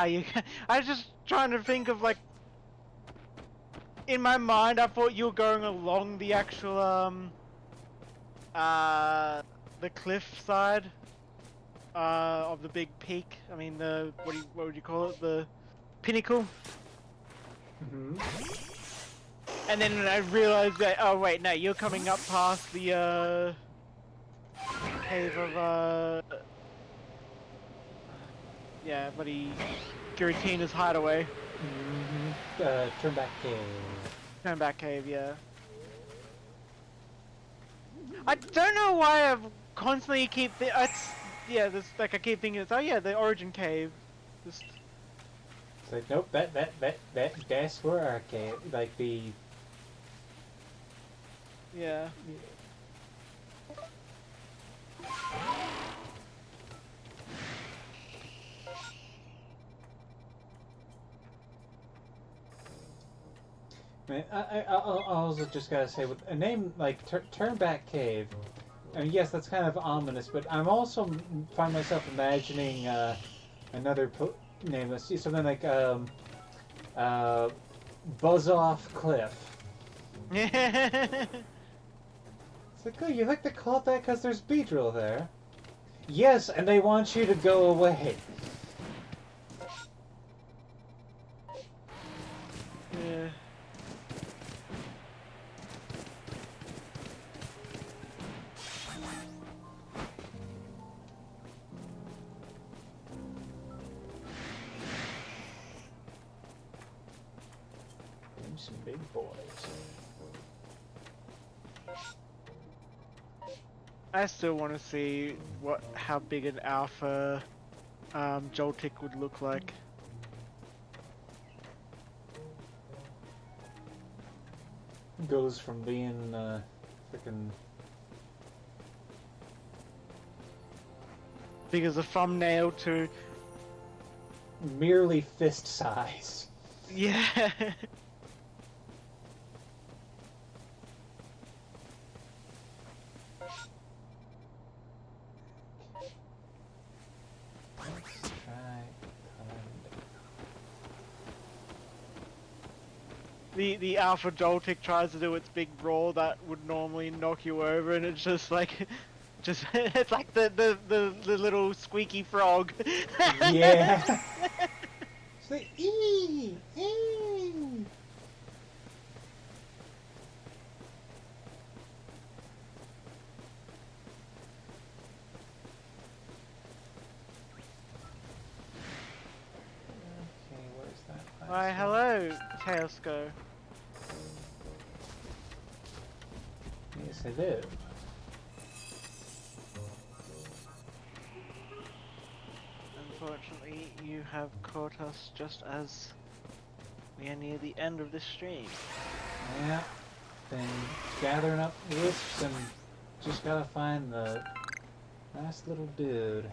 You. I was just trying to think of like. In my mind, I thought you were going along the actual the cliff side of the big peak. I mean, the what would you call it? The pinnacle. Hmm. And then I realized that, oh wait, no, you're coming up past the, cave of, yeah, buddy, Giratina's hideaway. Hmm. Turn back cave. Turn back cave, yeah. I don't know why I've constantly yeah, this, like, I keep thinking it's, oh yeah, the origin cave. Just, It's like, nope, that's where our cave, like the. yeah. Man, I also just gotta say, with a name like Turn Back Cave, I mean, yes, that's kind of ominous, but I'm also find myself imagining another name. Let's see, something like uh, Buzz Off Cliff. It's like, oh, you like to call it that because there's Beedrill there. Yes, and they want you to go away. Yeah. Some big boys. I still want to see how big an alpha Joltik would look like. Goes from being freaking Big as a thumbnail to, merely fist size. yeah. Let's try. The alpha Joltik tries to do its big brawl that would normally knock you over, and it's just like, it's like the little squeaky frog. Yeah. It's like ee ee. Okay, where's that? Why, last one? hello, Tailsco. Yes, I do. Unfortunately, you have caught us just as we are near the end of this stream. Yeah. Been gathering up wisps and just gotta find the last little dude.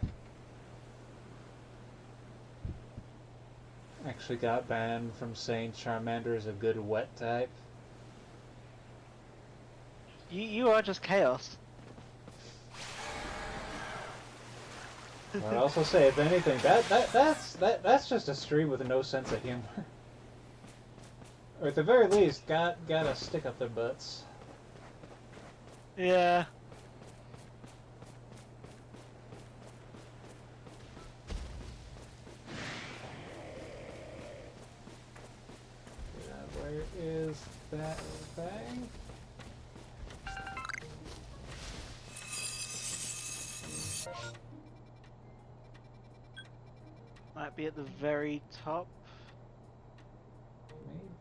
Actually got banned from saying Charmander is a good wet type. You are just chaos. I'd also say, if anything, that's just a stream with no sense of humor. Or at the very least, gotta stick up their butts. Yeah. Where is that thing? Might be at the very top.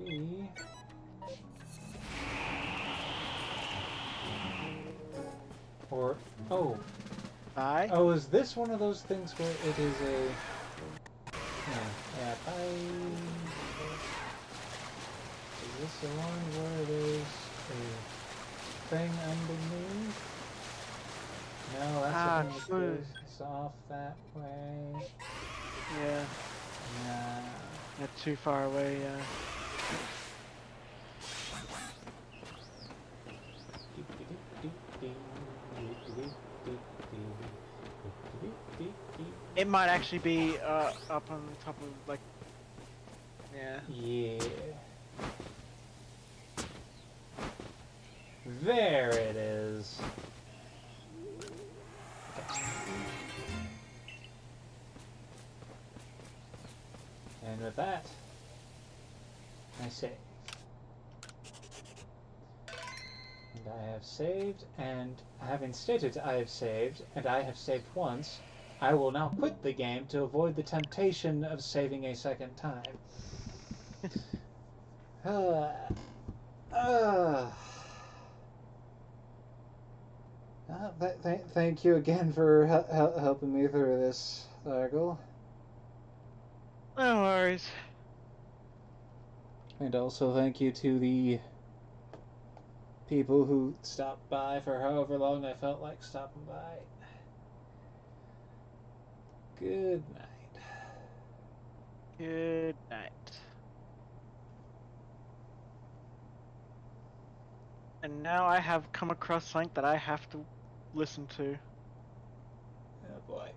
Maybe. Or, oh. Bye. Oh, is this one of those things where it is a... Yeah, bye. Is this the one where there's a thing underneath? No, that's the thing that goes off that way. Yeah. Nah. They're too far away, yeah. It might actually be up on top of, like, yeah. Yeah. There it is. And with that, I my save. And I have saved, and having stated I have saved, and I have saved once, I will now quit the game to avoid the temptation of saving a second time. Thank you again for helping me through this, Argle. No worries. And also thank you to the people who stopped by for however long I felt like stopping by. Good night. Good night. And now I have come across something that I have to listen to. Oh boy.